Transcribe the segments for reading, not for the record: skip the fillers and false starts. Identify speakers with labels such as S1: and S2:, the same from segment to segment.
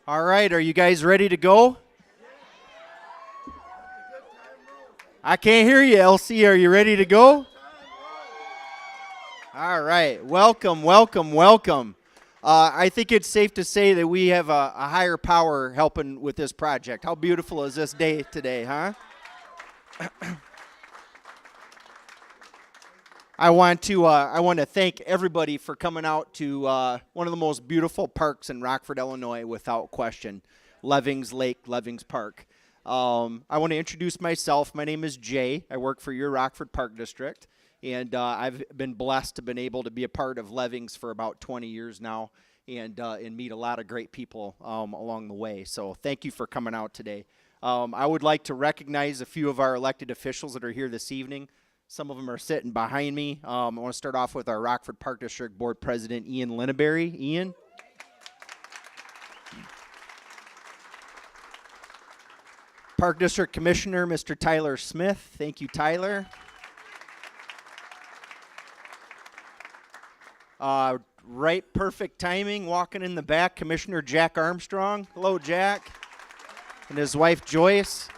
S1: All right, are you guys ready to go? I can't hear you, Elsie. Are you ready to go? All right, welcome, welcome, welcome. I think it's safe to say that we have a higher power helping with this project. How beautiful is this day today, huh? I want to thank everybody for coming out to one of the most beautiful parks in Rockford, Illinois, without question, Levings Lake, Levings Park. I want to introduce myself. My name is Jay. I work for your Rockford Park District, and I've been blessed to been able to be a part of Levings for about 20 years now, and meet a lot of great people along the way. So thank you for coming out today. I would like to recognize a few of our elected officials that are here this evening. Some of them are sitting behind me. I want to start off with our Rockford Park District Board President, Ian Linneberry. Ian. Park District Commissioner, Mr. Tyler Smith. Thank you, Tyler. Right, perfect timing, walking in the back, Commissioner Jack Armstrong. Hello, Jack. And his wife, Joyce.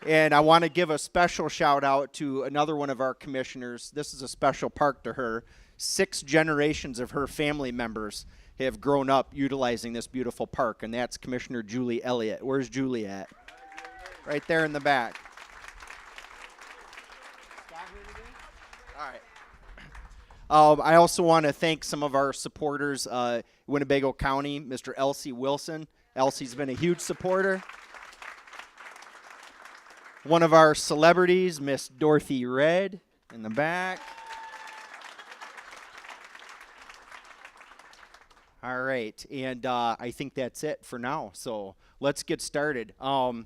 S1: And I want to give a special shout out to another one of our commissioners. This is a special park to her. 6 generations of her family members have grown up utilizing this beautiful park, and that's Commissioner Julie Elliott. Where's Julie at? Right there in the back. All right. I also want to thank some of our supporters, Winnebago County, Mr. Elsie Wilson. Elsie's been a huge supporter. One of our celebrities, Miss Dorothy Red, in the back. All right, and I think that's it for now, so let's get started. I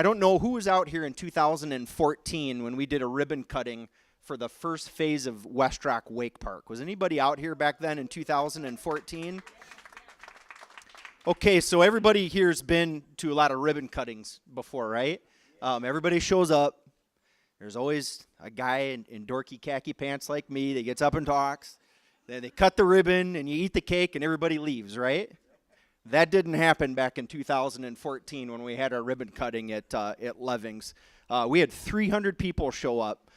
S1: don't know who was out here in 2014 when we did a ribbon cutting for the first phase of West Rock Wake Park. Was anybody out here back then in 2014? Okay, so everybody here's been to a lot of ribbon cuttings before, right? Everybody shows up. There's always a guy in dorky khaki pants like me that gets up and talks. Then they cut the ribbon, and you eat the cake, and everybody leaves, right? That didn't happen back in 2014 when we had our ribbon cutting at Levings. We had 300 people show up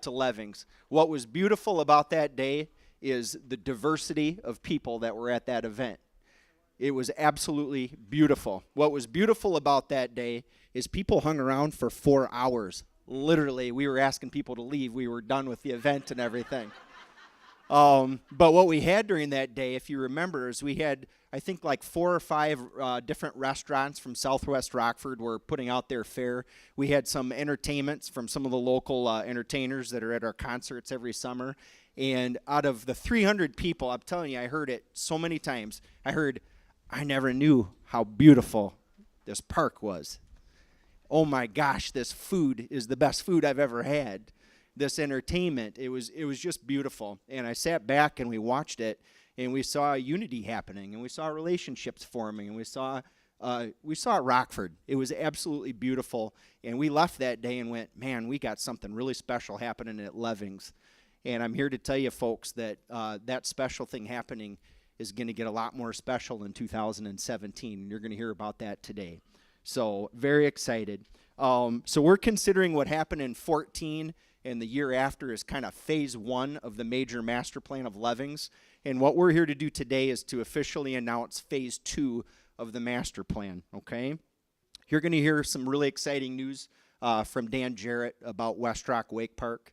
S1: to Levings. What was beautiful about that day is the diversity of people that were at that event. It was absolutely beautiful. What was beautiful about that day is people hung around for 4 hours. Literally, we were asking people to leave. We were done with the event and everything. But what we had during that day, if you remember, is we had, I think, like 4 or 5 different restaurants from Southwest Rockford were putting out their fare. We had some entertainments from some of the local entertainers that are at our concerts every summer. And out of the 300 people, I'm telling you, I heard it so many times. I never knew how beautiful this park was. Oh my gosh, this food is the best food I've ever had. This entertainment, it was just beautiful. And I sat back and we watched it, and we saw unity happening, and we saw relationships forming, and we saw Rockford. It was absolutely beautiful. And we left that day and went, man, we got something really special happening at Levings. And I'm here to tell you, folks, that that special thing happening is going to get a lot more special in 2017, and you're going to hear about that today. So very excited. So we're considering what happened in 14 and the year after is kind of phase 1 of the major master plan of Levings. And what we're here to do today is to officially announce phase 2 of the master plan, okay? You're going to hear some really exciting news from Dan Jarrett about West Rock Wake Park.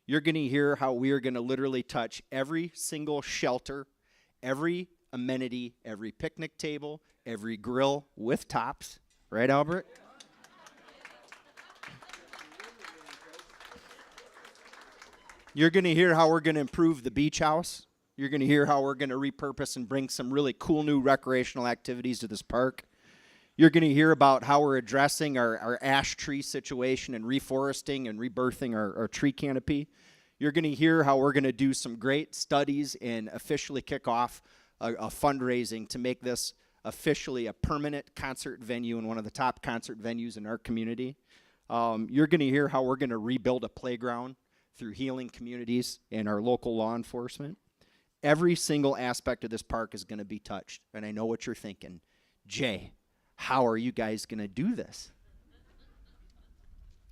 S1: You're going to hear how we are going to literally touch every single shelter, every amenity, every picnic table, every grill with tops. Right, Albert? You're going to hear how we're going to improve the beach house. You're going to hear how we're going to repurpose and bring some really cool new recreational activities to this park. You're going to hear about how we're addressing our ash tree situation and reforesting and rebirthing our tree canopy. You're going to hear how we're going to do some great studies and officially kick off a fundraising to make this officially a permanent concert venue and one of the top concert venues in our community. You're going to hear how we're going to rebuild a playground through healing communities and our local law enforcement. Every single aspect of this park is going to be touched. And I know what you're thinking. Jay, how are you guys going to do this?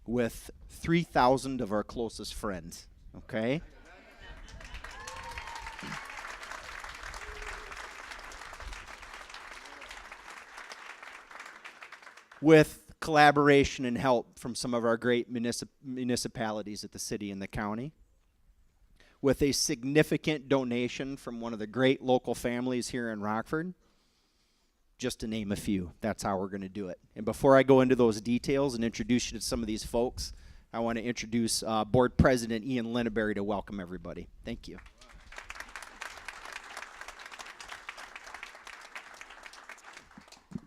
S1: With 3,000 of our closest friends, okay? With collaboration and help from some of our great municipalities at the city and the county. With a significant donation from one of the great local families here in Rockford. Just to name a few. That's how we're going to do it. And before I go into those details and introduce you to some of these folks, I want to introduce Board President Ian Linneberry to welcome everybody. Thank you.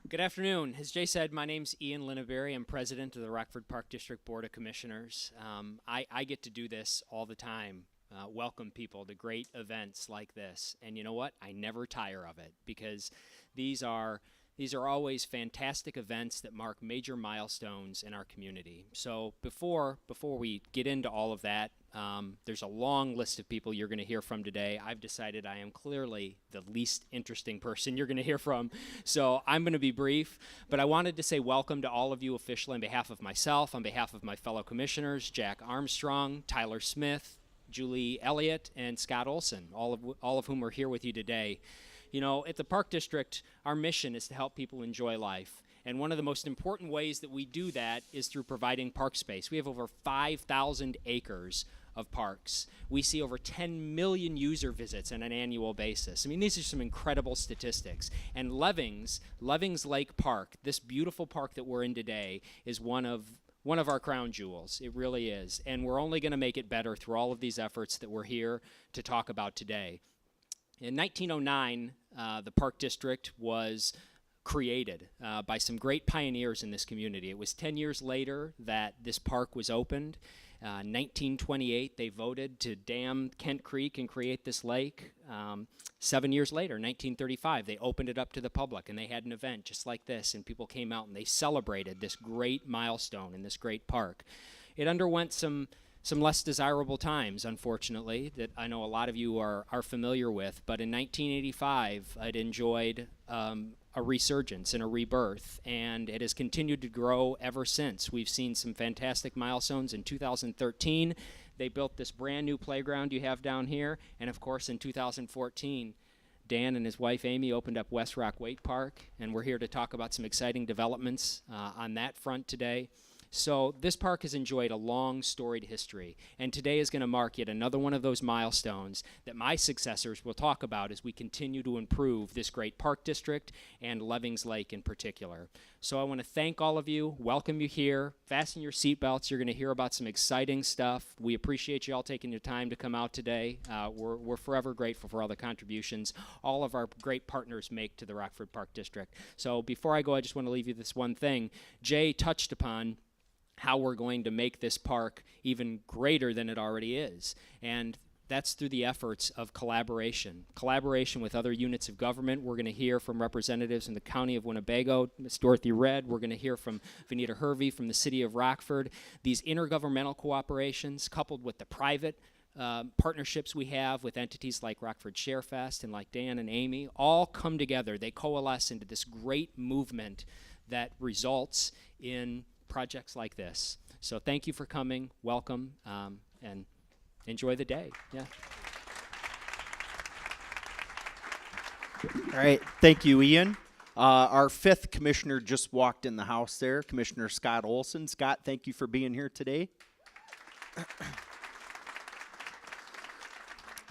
S2: Good afternoon. As Jay said, my name's Ian Linneberry. I'm president of the Rockford Park District Board of Commissioners. I get to do this all the time. Welcome people to great events like this. And you know what? I never tire of it because these are always fantastic events that mark major milestones in our community. So before we get into all of that, there's a long list of people you're going to hear from today. I've decided I am clearly the least interesting person you're going to hear from, so I'm going to be brief. But I wanted to say welcome to all of you officially on behalf of myself, on behalf of my fellow commissioners, Jack Armstrong, Tyler Smith, Julie Elliott, and Scott Olson, all of whom are here with you today. You know, at the Park District, our mission is to help people enjoy life. And one of the most important ways that we do that is through providing park space. We have over 5,000 acres of parks. We see over 10 million user visits on an annual basis. I mean, these are some incredible statistics. And Levings Lake Park, this beautiful park that we're in today, is one of our crown jewels. It really is. And we're only going to make it better through all of these efforts that we're here to talk about today. In 1909, the Park District was created by some great pioneers in this community. It was 10 years later that this park was opened. 1928, they voted to dam Kent Creek and create this lake. 7 years later, 1935, they opened it up to the public, and they had an event just like this, and people came out and they celebrated this great milestone in this great park. It underwent some less desirable times, unfortunately, that I know a lot of you are familiar with. But in 1985, it enjoyed a resurgence and a rebirth, and it has continued to grow ever since. We've seen some fantastic milestones. In 2013, they built this brand new playground you have down here, and of course in 2014, Dan and his wife Amy opened up West Rock Wake Park, and we're here to talk about some exciting developments on that front today. So this park has enjoyed a long, storied history, and today is going to mark yet another one of those milestones that my successors will talk about as we continue to improve this great park district and Levings Lake in particular. So I want to thank all of you, welcome you here, fasten your seatbelts. You're going to hear about some exciting stuff. We appreciate you all taking your time to come out today. We're forever grateful for all the contributions all of our great partners make to the Rockford Park District. So before I go, I just want to leave you this one thing. Jay touched upon how we're going to make this park even greater than it already is. And that's through the efforts of collaboration with other units of government. We're going to hear from representatives in the County of Winnebago, Ms. Dorothy Redd. We're going to hear from Vanita Hervey from the City of Rockford. These intergovernmental cooperations, coupled with the private partnerships we have with entities like Rockford Sharefest and like Dan and Amy, all come together. They coalesce into this great movement that results in projects like this. So thank you for coming, welcome, and enjoy the day. Yeah.
S1: All right, thank you, Ian. Our fifth commissioner just walked in the house there, Commissioner Scott Olson. Scott, thank you for being here today.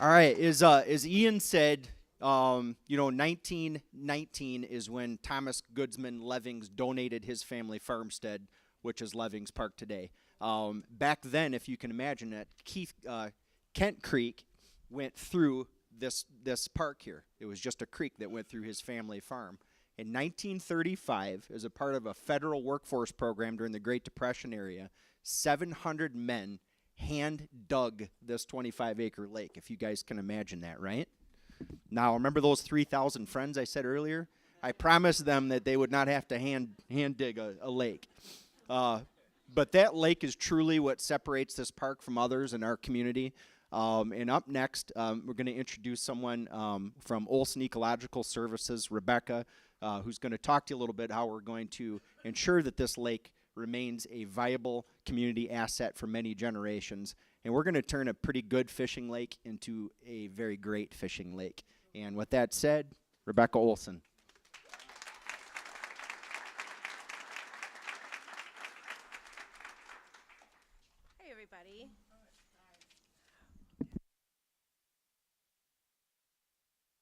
S1: All right, as Ian said, 1919 is when Thomas Goodsman Levings donated his family farmstead, which is Levings Park today. Back then, if you can imagine that, Kent Creek went through this park here. It was just a creek that went through his family farm. In 1935, as a part of a federal workforce program during the Great Depression era, 700 men hand dug this 25-acre lake, if you guys can imagine that, right? Now, remember those 3,000 friends I said earlier? I promised them that they would not have to hand dig a lake. But that lake is truly what separates this park from others in our community. And up next, we're going to introduce someone from Olson Ecological Services, Rebecca, who's going to talk to you a little bit how we're going to ensure that this lake remains a viable community asset for many generations. And we're going to turn a pretty good fishing lake into a very great fishing lake. And with that said, Rebecca Olson.
S3: Hi, everybody.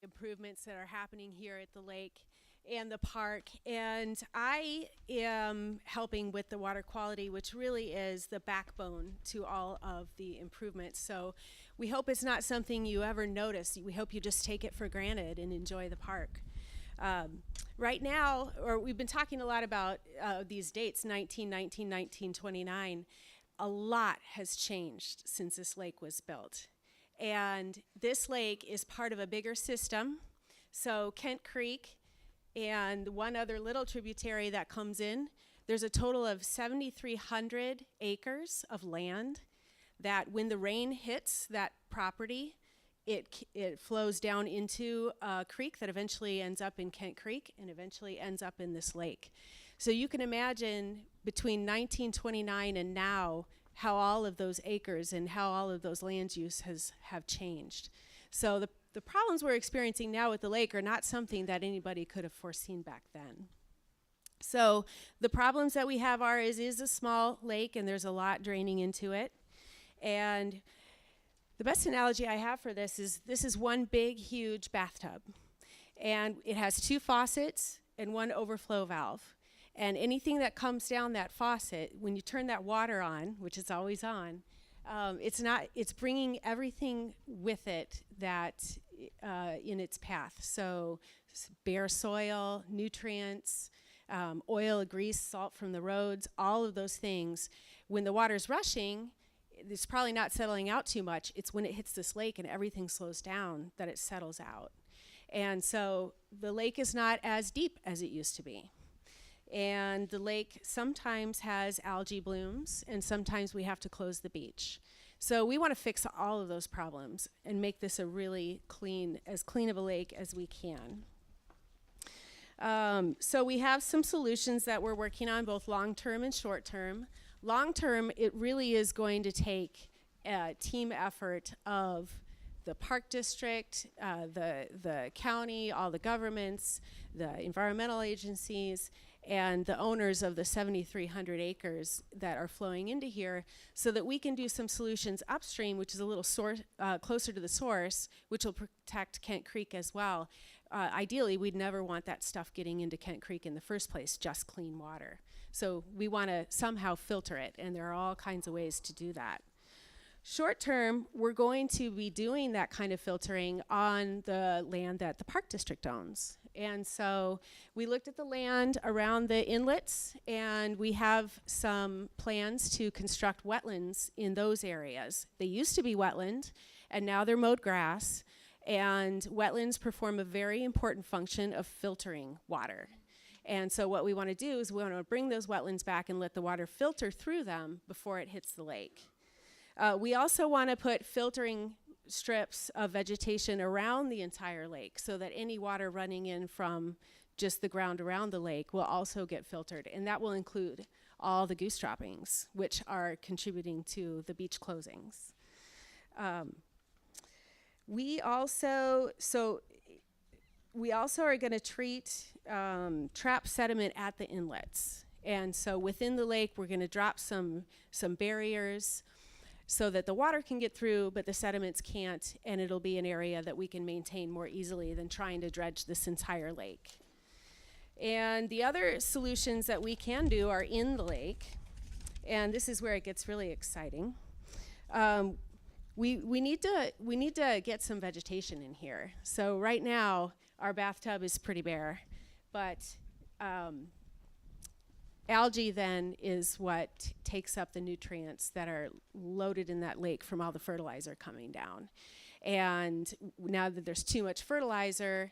S3: Improvements that are happening here at the lake and the park, and I am helping with the water quality, which really is the backbone to all of the improvements. So we hope it's not something you ever notice. We hope you just take it for granted and enjoy the park. Right now, or we've been talking a lot about these dates, 1919, 1929. A lot has changed since this lake was built. And this lake is part of a bigger system. So Kent Creek and one other little tributary that comes in, there's a total of 7,300 acres of land that when the rain hits that property, it flows down into a creek that eventually ends up in Kent Creek and eventually ends up in this lake. So you can imagine between 1929 and now how all of those acres and how all of those land use have changed. So the problems we're experiencing now with the lake are not something that anybody could have foreseen back then. So the problems that we have is a small lake and there's a lot draining into it. And the best analogy I have for this is one big, huge bathtub. And it has two faucets and one overflow valve. And anything that comes down that faucet, when you turn that water on, which is always on, it's bringing everything with it that in its path. So bare soil, nutrients, oil, grease, salt from the roads, all of those things. When the water's rushing, it's probably not settling out too much. It's when it hits this lake and everything slows down that it settles out. And so the lake is not as deep as it used to be. And the lake sometimes has algae blooms, and sometimes we have to close the beach. So we want to fix all of those problems and make this a really as clean of a lake as we can. So we have some solutions that we're working on, both long-term and short-term. Long-term, it really is going to take a team effort of the park district, the county, all the governments, the environmental agencies, and the owners of the 7,300 acres that are flowing into here so that we can do some solutions upstream, which is a little closer to the source, which will protect Kent Creek as well. Ideally, we'd never want that stuff getting into Kent Creek in the first place, just clean water. So we want to somehow filter it, and there are all kinds of ways to do that. Short term, we're going to be doing that kind of filtering on the land that the park district owns. And so we looked at the land around the inlets, and we have some plans to construct wetlands in those areas. They used to be wetland, and now they're mowed grass. And wetlands perform a very important function of filtering water. And so what we want to do is we want to bring those wetlands back and let the water filter through them before it hits the lake. We also want to put filtering strips of vegetation around the entire lake so that any water running in from just the ground around the lake will also get filtered. And that will include all the goose droppings, which are contributing to the beach closings. We also are going to treat trapped sediment at the inlets. And so within the lake, we're going to drop some barriers so that the water can get through, but the sediments can't, and it'll be an area that we can maintain more easily than trying to dredge this entire lake. And the other solutions that we can do are in the lake, and this is where it gets really exciting. We need to get some vegetation in here. So right now, our bathtub is pretty bare, but algae then is what takes up the nutrients that are loaded in that lake from all the fertilizer coming down. And now that there's too much fertilizer,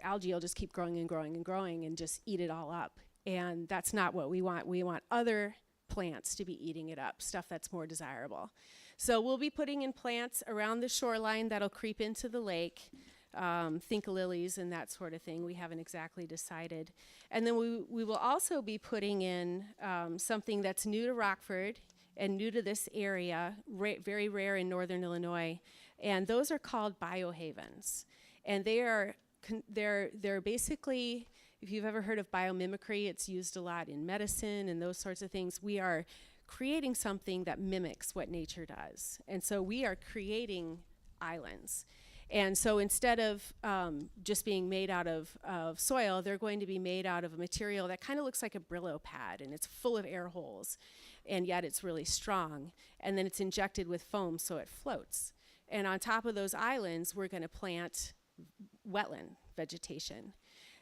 S3: algae will just keep growing and growing and growing and just eat it all up. And that's not what we want. We want other plants to be eating it up, stuff that's more desirable. So we'll be putting in plants around the shoreline that'll creep into the lake. Think lilies and that sort of thing. We haven't exactly decided. And then we will also be putting in something that's new to Rockford and new to this area, very rare in northern Illinois. And those are called biohavens. And they're basically, if you've ever heard of biomimicry, it's used a lot in medicine and those sorts of things. We are creating something that mimics what nature does. And so we are creating islands. And so instead of just being made out of soil, they're going to be made out of a material that kind of looks like a Brillo pad, and it's full of air holes, and yet it's really strong. And then it's injected with foam so it floats. And on top of those islands, we're going to plant wetland vegetation.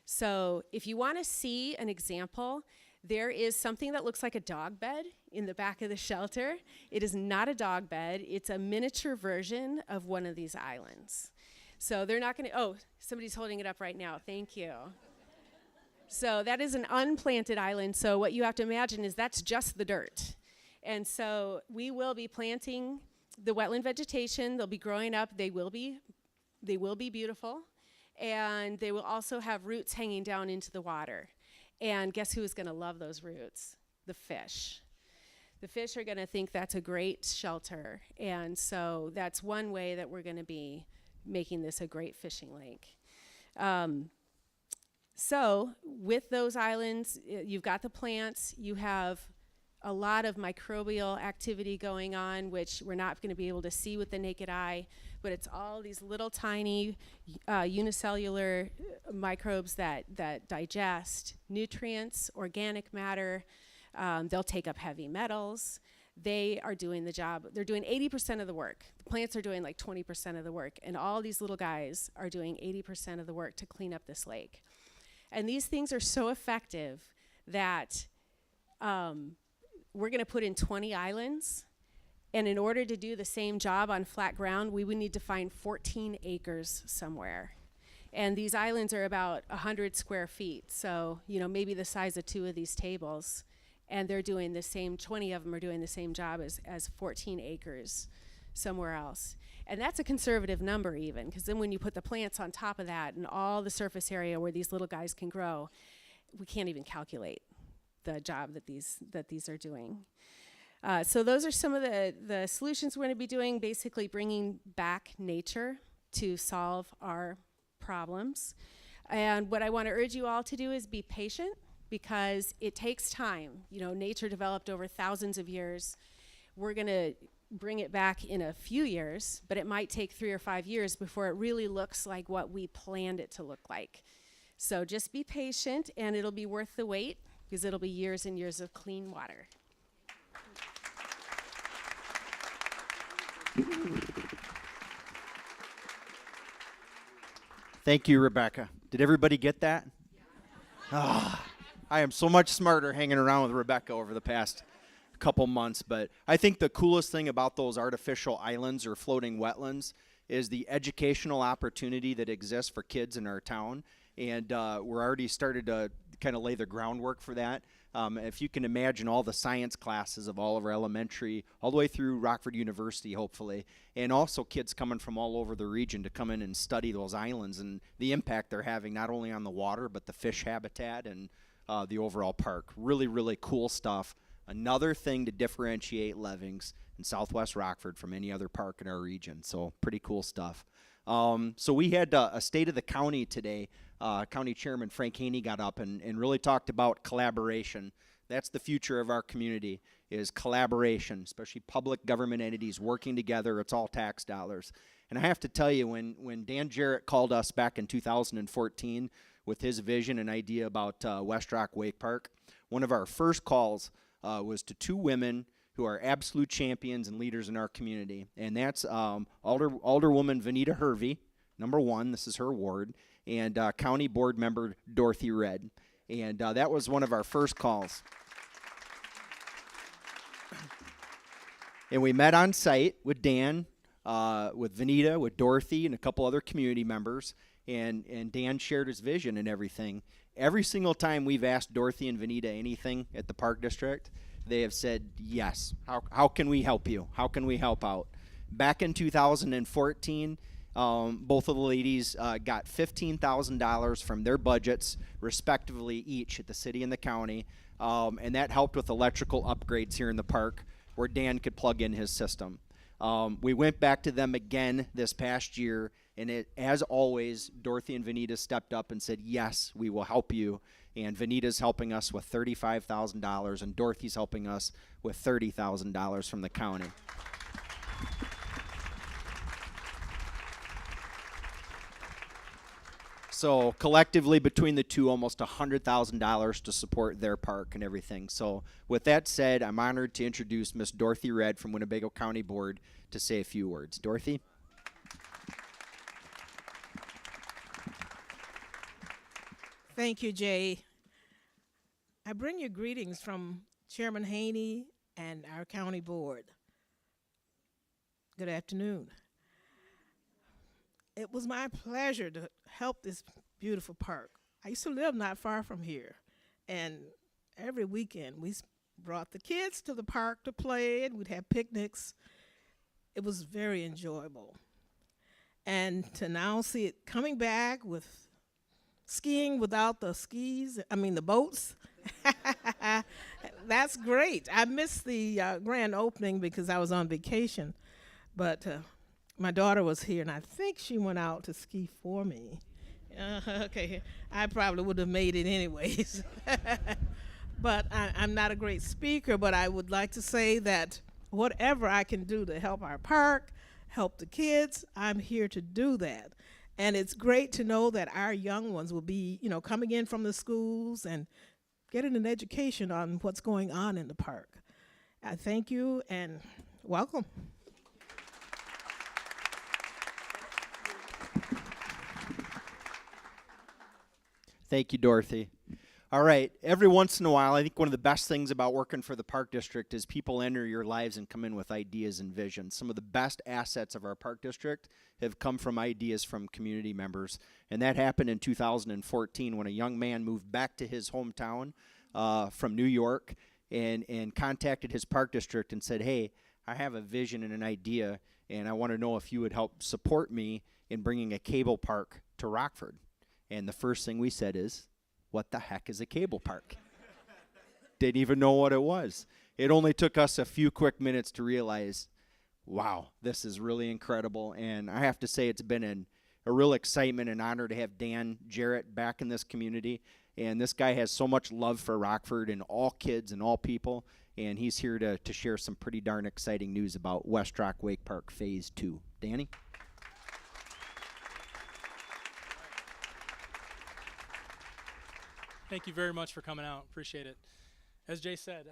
S3: So if you want to see an example, there is something that looks like a dog bed in the back of the shelter. It is not a dog bed. It's a miniature version of one of these islands. So they're not going to, oh, somebody's holding it up right now. Thank you. So that is an unplanted island. So what you have to imagine is that's just the dirt. And so we will be planting the wetland vegetation. They'll be growing up. They will be beautiful. And they will also have roots hanging down into the water. And guess who's going to love those roots? The fish. The fish are going to think that's a great shelter. And so that's one way that we're going to be making this a great fishing lake. So with those islands, you've got the plants. You have a lot of microbial activity going on, which we're not going to be able to see with the naked eye. But it's all these little tiny unicellular microbes that digest nutrients, organic matter. They'll take up heavy metals. They are doing the job. They're doing 80% of the work. The plants are doing like 20% of the work. And all these little guys are doing 80% of the work to clean up this lake. And these things are so effective that we're going to put in 20 islands. And in order to do the same job on flat ground, we would need to find 14 acres somewhere. And these islands are about 100 square feet, so maybe the size of 2 of these tables. And they're doing the same, 20 of them are doing the same job as 14 acres somewhere else. And that's a conservative number even, because then when you put the plants on top of that and all the surface area where these little guys can grow, we can't even calculate the job that these are doing. So those are some of the solutions we're going to be doing, basically bringing back nature to solve our problems. And what I want to urge you all to do is be patient, because it takes time. Nature developed over thousands of years. We're going to bring it back in a few years, but it might take 3 or 5 years before it really looks like what we planned it to look like. So just be patient, and it'll be worth the wait, because it'll be years and years of clean water.
S1: Thank you, Rebecca. Did everybody get that? Yeah. I am so much smarter hanging around with Rebecca over the past couple months. But I think the coolest thing about those artificial islands or floating wetlands is the educational opportunity that exists for kids in our town. And we're already started to kind of lay the groundwork for that. If you can imagine all the science classes of all of our elementary, all the way through Rockford University, hopefully, and also kids coming from all over the region to come in and study those islands and the impact they're having not only on the water, but the fish habitat and the overall park. Really, really cool stuff. Another thing to differentiate Levings and Southwest Rockford from any other park in our region. So pretty cool stuff. So we had a state of the county today. County Chairman Frank Haney got up and really talked about collaboration. That's the future of our community, is collaboration, especially public government entities working together. It's all tax dollars. And I have to tell you, when Dan Jarrett called us back in 2014 with his vision and idea about West Rock Wake Park, one of our first calls was to 2 women who are absolute champions and leaders in our community. And that's Alderwoman Vanita Hervey, number 1. This is her ward. And County Board Member Dorothy Red. And that was one of our first calls. And we met on site with Dan, with Vanita, with Dorothy, and a couple other community members. And Dan shared his vision and everything. Every single time we've asked Dorothy and Vanita anything at the Park District, they have said, yes, how can we help you? How can we help out? Back in 2014, both of the ladies got $15,000 from their budgets, respectively, each at the city and the county, and that helped with electrical upgrades here in the park where Dan could plug in his system. We went back to them again this past year, and as always, Dorothy and Vanita stepped up and said, yes, we will help you. And Vanita's helping us with $35,000, and Dorothy's helping us with $30,000 from the county. So collectively, between the two, almost $100,000 to support their park and everything. So with that said, I'm honored to introduce Miss Dorothy Red from Winnebago County Board to say a few words. Dorothy?
S4: Thank you, Jay. I bring you greetings from Chairman Haney and our county board. Good afternoon. It was my pleasure to help this beautiful park. I used to live not far from here, and every weekend we brought the kids to the park to play, and we'd have picnics. It was very enjoyable. And to now see it coming back with skiing without the boats, that's great. I missed the grand opening because I was on vacation, but my daughter was here, and I think she went out to ski for me. Okay, I probably would have made it anyways. But I'm not a great speaker, but I would like to say that whatever I can do to help our park, help the kids, I'm here to do that. And it's great to know that our young ones will be, coming in from the schools and getting an education on what's going on in the park. I thank you and welcome.
S1: Thank you, Dorothy. All right, every once in a while, I think one of the best things about working for the Park District is people enter your lives and come in with ideas and visions. Some of the best assets of our Park District have come from ideas from community members, and that happened in 2014 when a young man moved back to his hometown from New York and contacted his Park District and said, hey, I have a vision and an idea, and I want to know if you would help support me in bringing a cable park to Rockford. And the first thing we said is, what the heck is a cable park? Didn't even know what it was. It only took us a few quick minutes to realize, wow, this is really incredible. And I have to say it's been a real excitement and honor to have Dan Jarrett back in this community. And this guy has so much love for Rockford and all kids and all people. And he's here to share some pretty darn exciting news about West Rock Wake Park Phase 2. Danny?
S5: Thank you very much for coming out. Appreciate it. As Jay said,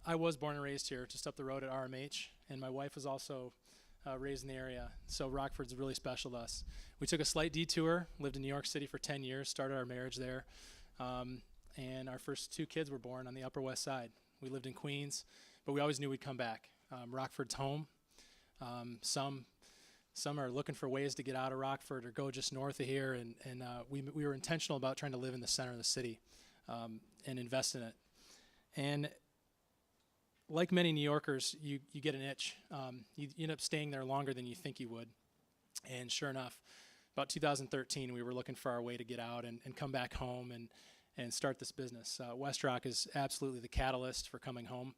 S5: I was born and raised here just up the road at RMH, and my wife was also raised in the area, so Rockford's really special to us. We took a slight detour, lived in New York City for 10 years, started our marriage there, and our first two kids were born on the Upper West Side. We lived in Queens, but we always knew we'd come back. Rockford's home. Some are looking for ways to get out of Rockford or go just north of here, and we were intentional about trying to live in the center of the city and invest in it. And like many New Yorkers, you get an itch. You end up staying there longer than you think you would. And sure enough, about 2013, we were looking for our way to get out and come back home and start this business. West Rock is absolutely the catalyst for coming home.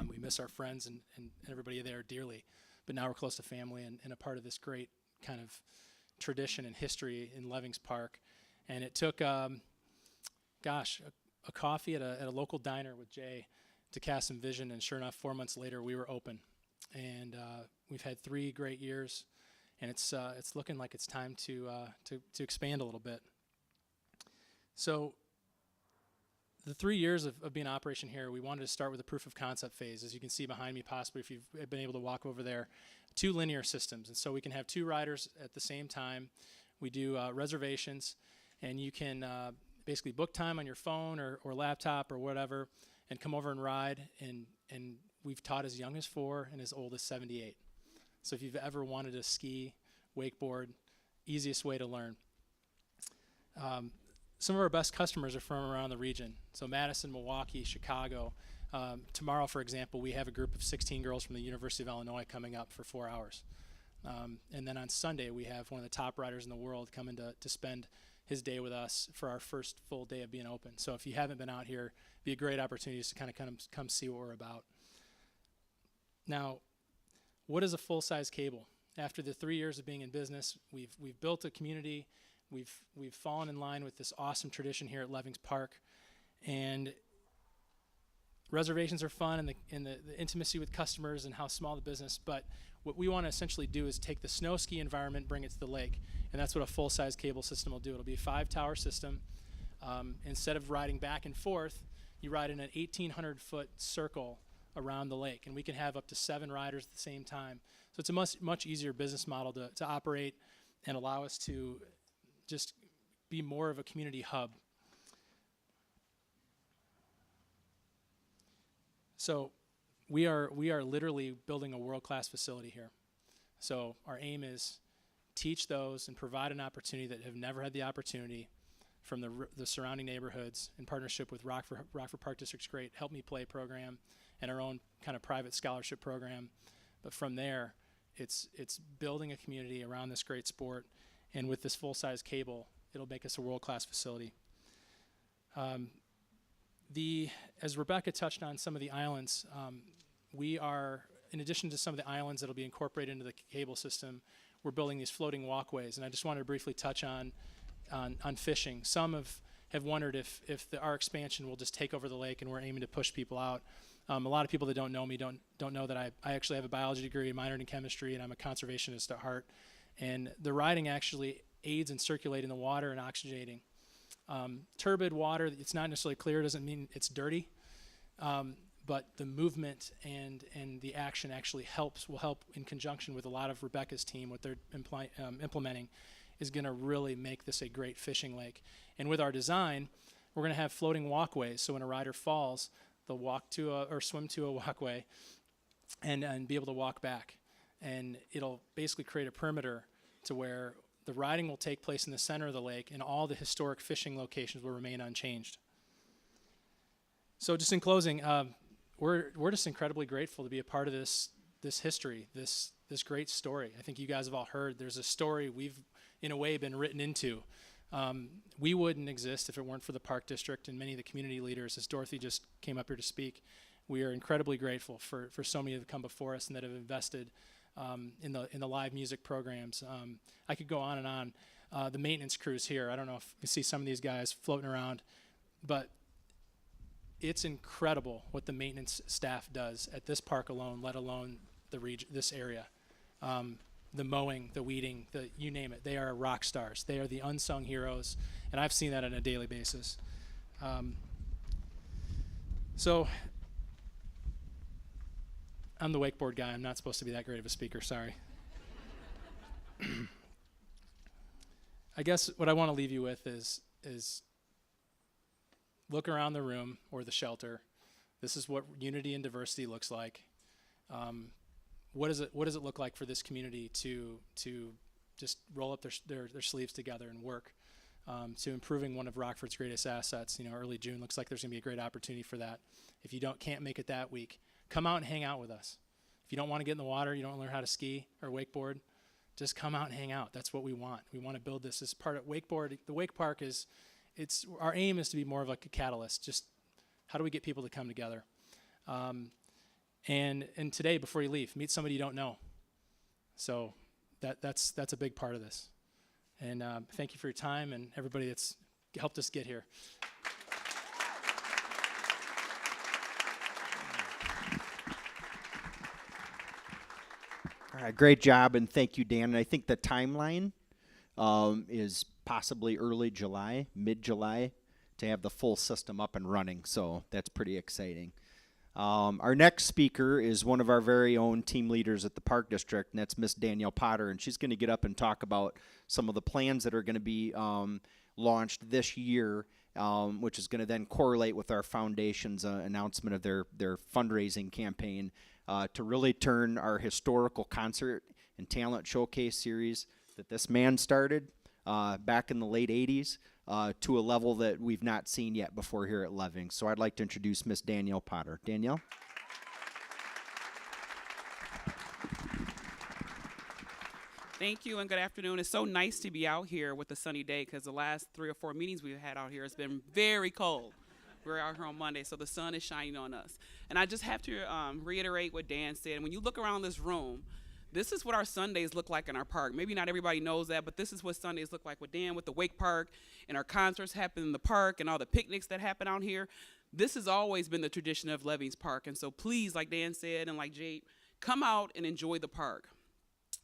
S5: We miss our friends and everybody there dearly. But now we're close to family and a part of this great kind of tradition and history in Levings Park. And it took, a coffee at a local diner with Jay to cast some vision. And sure enough, 4 months later, we were open. And we've had 3 great years. And it's looking like it's time to expand a little bit. So the 3 years of being in operation here, we wanted to start with a proof of concept phase. As you can see behind me, possibly if you've been able to walk over there, 2 linear systems. And so we can have 2 riders at the same time. We do reservations, and you can basically book time on your phone or laptop or whatever and come over and ride. And we've taught as young as 4 and as old as 78. So if you've ever wanted to ski, wakeboard, easiest way to learn. Some of our best customers are from around the region. So Madison, Milwaukee, Chicago, Tomorrow, for example, we have a group of 16 girls from the University of Illinois coming up for 4 hours. And then on Sunday, we have one of the top riders in the world coming to spend his day with us for our first full day of being open. So if you haven't been out here, it'd be a great opportunity to kind of come see what we're about. Now, what is a full-size cable? After the 3 years of being in business, we've built a community. We've fallen in line with this awesome tradition here at Levings Park, and reservations are fun, and the intimacy with customers and how small the business. But what we want to essentially do is take the snow ski environment, bring it to the lake, and that's what a full-size cable system will do. It'll be a 5-tower system. Instead of riding back and forth, you ride in an 1,800-foot circle around the lake, and we can have up to 7 riders at the same time. So it's a much easier business model to operate and allow us to just be more of a community hub. So we are literally building a world-class facility here. So our aim is teach those and provide an opportunity that have never had the opportunity from the surrounding neighborhoods in partnership with Rockford Park District's great Help Me Play program and our own kind of private scholarship program. But from there, it's building a community around this great sport, and with this full-size cable, it'll make us a world-class facility. As Rebecca touched on some of the islands, we are, in addition to some of the islands that will be incorporated into the cable system, we're building these floating walkways. And I just wanted to briefly touch on fishing. Some have wondered if our expansion will just take over the lake and we're aiming to push people out. A lot of people that don't know me don't know that I actually have a biology degree, minored in chemistry, and I'm a conservationist at heart. And the riding actually aids in circulating the water and oxygenating. Turbid water, it's not necessarily clear, doesn't mean it's dirty, but the movement and the action actually will help in conjunction with a lot of Rebecca's team. What they're implementing is going to really make this a great fishing lake. And with our design, we're going to have floating walkways, so when a rider falls, they'll walk to or swim to a walkway and be able to walk back. And it'll basically create a perimeter to where the riding will take place in the center of the lake, and all the historic fishing locations will remain unchanged. So just in closing, we're just incredibly grateful to be a part of this history, this great story. I think you guys have all heard there's a story we've, in a way, been written into. We wouldn't exist if it weren't for the Park District and many of the community leaders, as Dorothy just came up here to speak. We are incredibly grateful for so many that have come before us and that have invested in the live music programs. I could go on and on. The maintenance crews here, I don't know if you see some of these guys floating around, but it's incredible what the maintenance staff does at this park alone, let alone the this area. The mowing, the weeding, you name it. They are rock stars. They are the unsung heroes, and I've seen that on a daily basis. So I'm the wakeboard guy. I'm not supposed to be that great of a speaker, sorry. I guess what I want to leave you with is look around the room or the shelter. This is what unity and diversity looks like. What does it look like for this community to just roll up their sleeves together and work to improving one of Rockford's greatest assets? Early June looks like there's going to be a great opportunity for that. If you can't make it that week, come out and hang out with us. If you don't want to get in the water, you don't learn how to ski or wakeboard, just come out and hang out. That's what we want. We want to build this as part of wakeboard. The wake park our aim is to be more of like a catalyst. Just how do we get people to come together? And today, before you leave, meet somebody you don't know. So that's a big part of this. And thank you for your time and everybody that's helped us get here.
S1: All right, great job, and thank you, Dan. And I think the timeline is possibly early July, mid-July, to have the full system up and running. So that's pretty exciting. Our next speaker is one of our very own team leaders at the Park District, and that's Miss Danielle Potter, and she's going to get up and talk about some of the plans that are going to be launched this year, which is going to then correlate with our foundation's announcement of their fundraising campaign to really turn our historical concert and talent showcase series that this man started back in the late 80s to a level that we've not seen yet before here at Levings. So I'd like to introduce Miss Danielle Potter. Danielle?
S6: Thank you and good afternoon. It's so nice to be out here with a sunny day because the last 3 or 4 meetings we've had out here has been very cold. We're out here on Monday, so the sun is shining on us. And I just have to reiterate what Dan said. When you look around this room, this is what our Sundays look like in our park. Maybe not everybody knows that, but this is what Sundays look like with Dan, with the Wake Park, and our concerts happen in the park, and all the picnics that happen out here. This has always been the tradition of Levings Park. And so please, like Dan said and like Jade, come out and enjoy the park.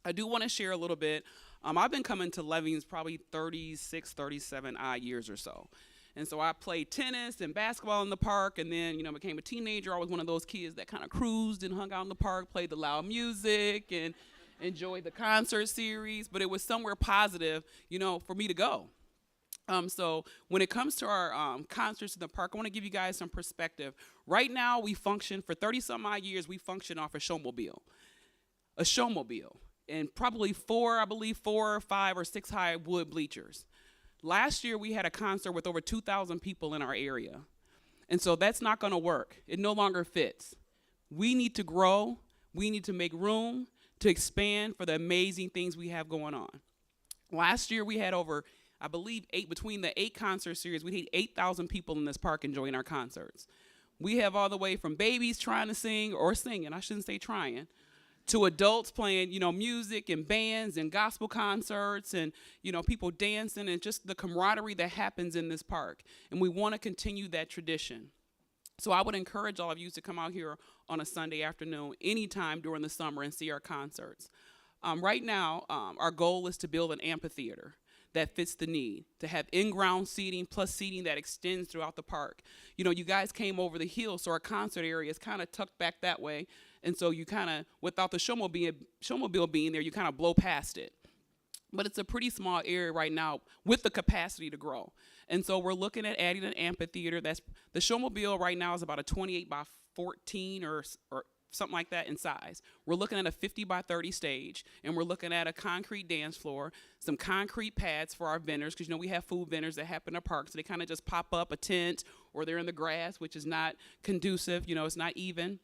S6: I do want to share a little bit. I've been coming to Levings probably 36, 37 odd years or so. And so I played tennis and basketball in the park, and then, became a teenager. I was one of those kids that kind of cruised and hung out in the park, played the loud music, and enjoyed the concert series. But it was somewhere positive, for me to go. So when it comes to our concerts in the park, I want to give you guys some perspective. Right now, we function, for 30-some odd years, we function off a showmobile. A showmobile. And probably 4 or 5 or 6 high wood bleachers. Last year, we had a concert with over 2,000 people in our area. And so that's not going to work. It no longer fits. We need to grow. We need to make room to expand for the amazing things we have going on. Last year, we had over, I believe, between the 8 concert series, we had 8,000 people in this park enjoying our concerts. We have all the way from babies trying to sing, or singing, I shouldn't say trying, to adults playing, music and bands and gospel concerts and, people dancing and just the camaraderie that happens in this park. And we want to continue that tradition. So I would encourage all of you to come out here on a Sunday afternoon, anytime during the summer, and see our concerts. Right now, our goal is to build an amphitheater that fits the need, to have in-ground seating plus seating that extends throughout the park. You guys came over the hill, so our concert area is kind of tucked back that way. And so you kind of, without the showmobile being there, you kind of blow past it. But it's a pretty small area right now with the capacity to grow. And so we're looking at adding an amphitheater. The showmobile right now is about a 28 by 14 or something like that in size. We're looking at a 50 by 30 stage, and we're looking at a concrete dance floor, some concrete pads for our vendors, because we have food vendors that happen in our park, so they kind of just pop up a tent, or they're in the grass, which is not conducive, it's not even.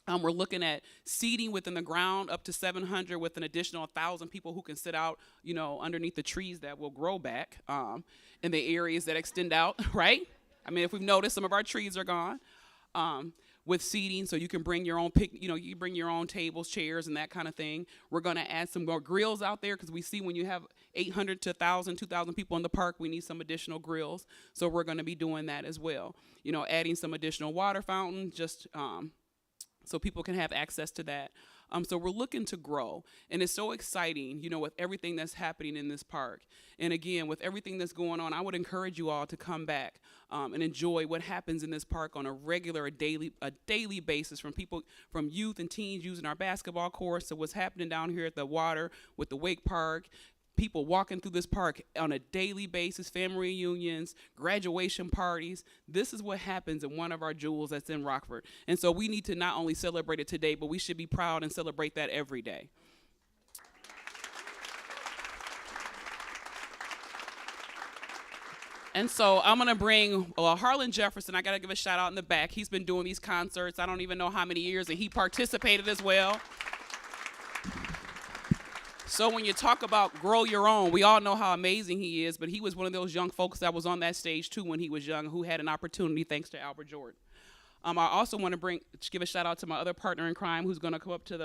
S6: We're looking at seating within the ground up to 700 with an additional 1,000 people who can sit out, underneath the trees that will grow back in the areas that extend out, right? I mean, if we've noticed, some of our trees are gone. With seating, so you can bring your own you bring your own tables, chairs, and that kind of thing. We're going to add some more grills out there because we see when you have 800 to 1,000, 2,000 people in the park, we need some additional grills. So we're going to be doing that as well. Adding some additional water fountains, just so people can have access to that. So we're looking to grow, and it's so exciting, with everything that's happening in this park. And again, with everything that's going on, I would encourage you all to come back and enjoy what happens in this park on a daily basis, from youth and teens using our basketball courts to what's happening down here at the water with the Wake Park. People walking through this park on a daily basis, family reunions, graduation parties. This is what happens in one of our jewels that's in Rockford. And so we need to not only celebrate it today, but we should be proud and celebrate that every day. And so I'm going to bring Harlan Jefferson. I got to give a shout out in the back. He's been doing these concerts, I don't even know how many years, and he participated as well. So when you talk about grow your own, we all know how amazing he is, but he was one of those young folks that was on that stage too when he was young, who had an opportunity thanks to Albert Jordan. I also want to give a shout out to my other partner in crime who's going to come up to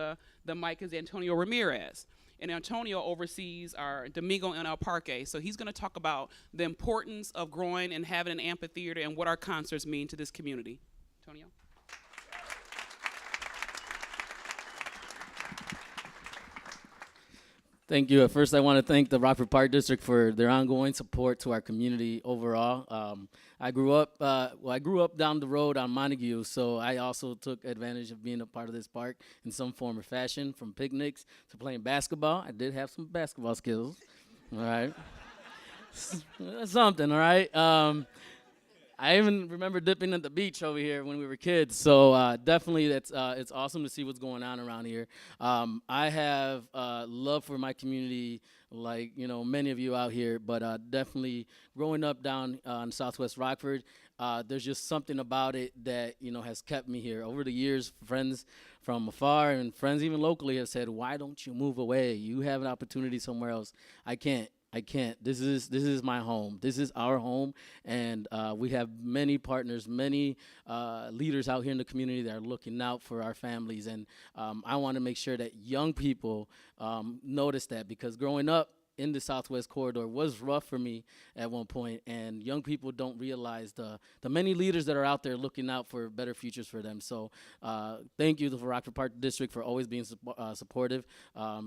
S6: the mic, is Antonio Ramirez. And Antonio oversees our Domingo and El Parque. So he's going to talk about the importance of growing and having an amphitheater and what our concerts mean to this community. Antonio?
S7: Thank you. At first, I want to thank the Rockford Park District for their ongoing support to our community overall. I grew up down the road on Montague, so I also took advantage of being a part of this park in some form or fashion, from picnics to playing basketball. I did have some basketball skills, all right? Something, all right? I even remember dipping at the beach over here when we were kids. So definitely, it's awesome to see what's going on around here. I have love for my community like many of you out here, but definitely growing up down in Southwest Rockford, there's just something about it that has kept me here. Over the years, friends from afar and friends even locally have said, "Why don't you move away? You have an opportunity somewhere else." I can't. I can't. This is my home. This is our home, and we have many partners, many leaders out here in the community that are looking out for our families. And I want to make sure that young people notice that, because growing up in the Southwest Corridor was rough for me at one point, and young people don't realize the many leaders that are out there looking out for better futures for them. So thank you to the Rockford Park District for always being supportive,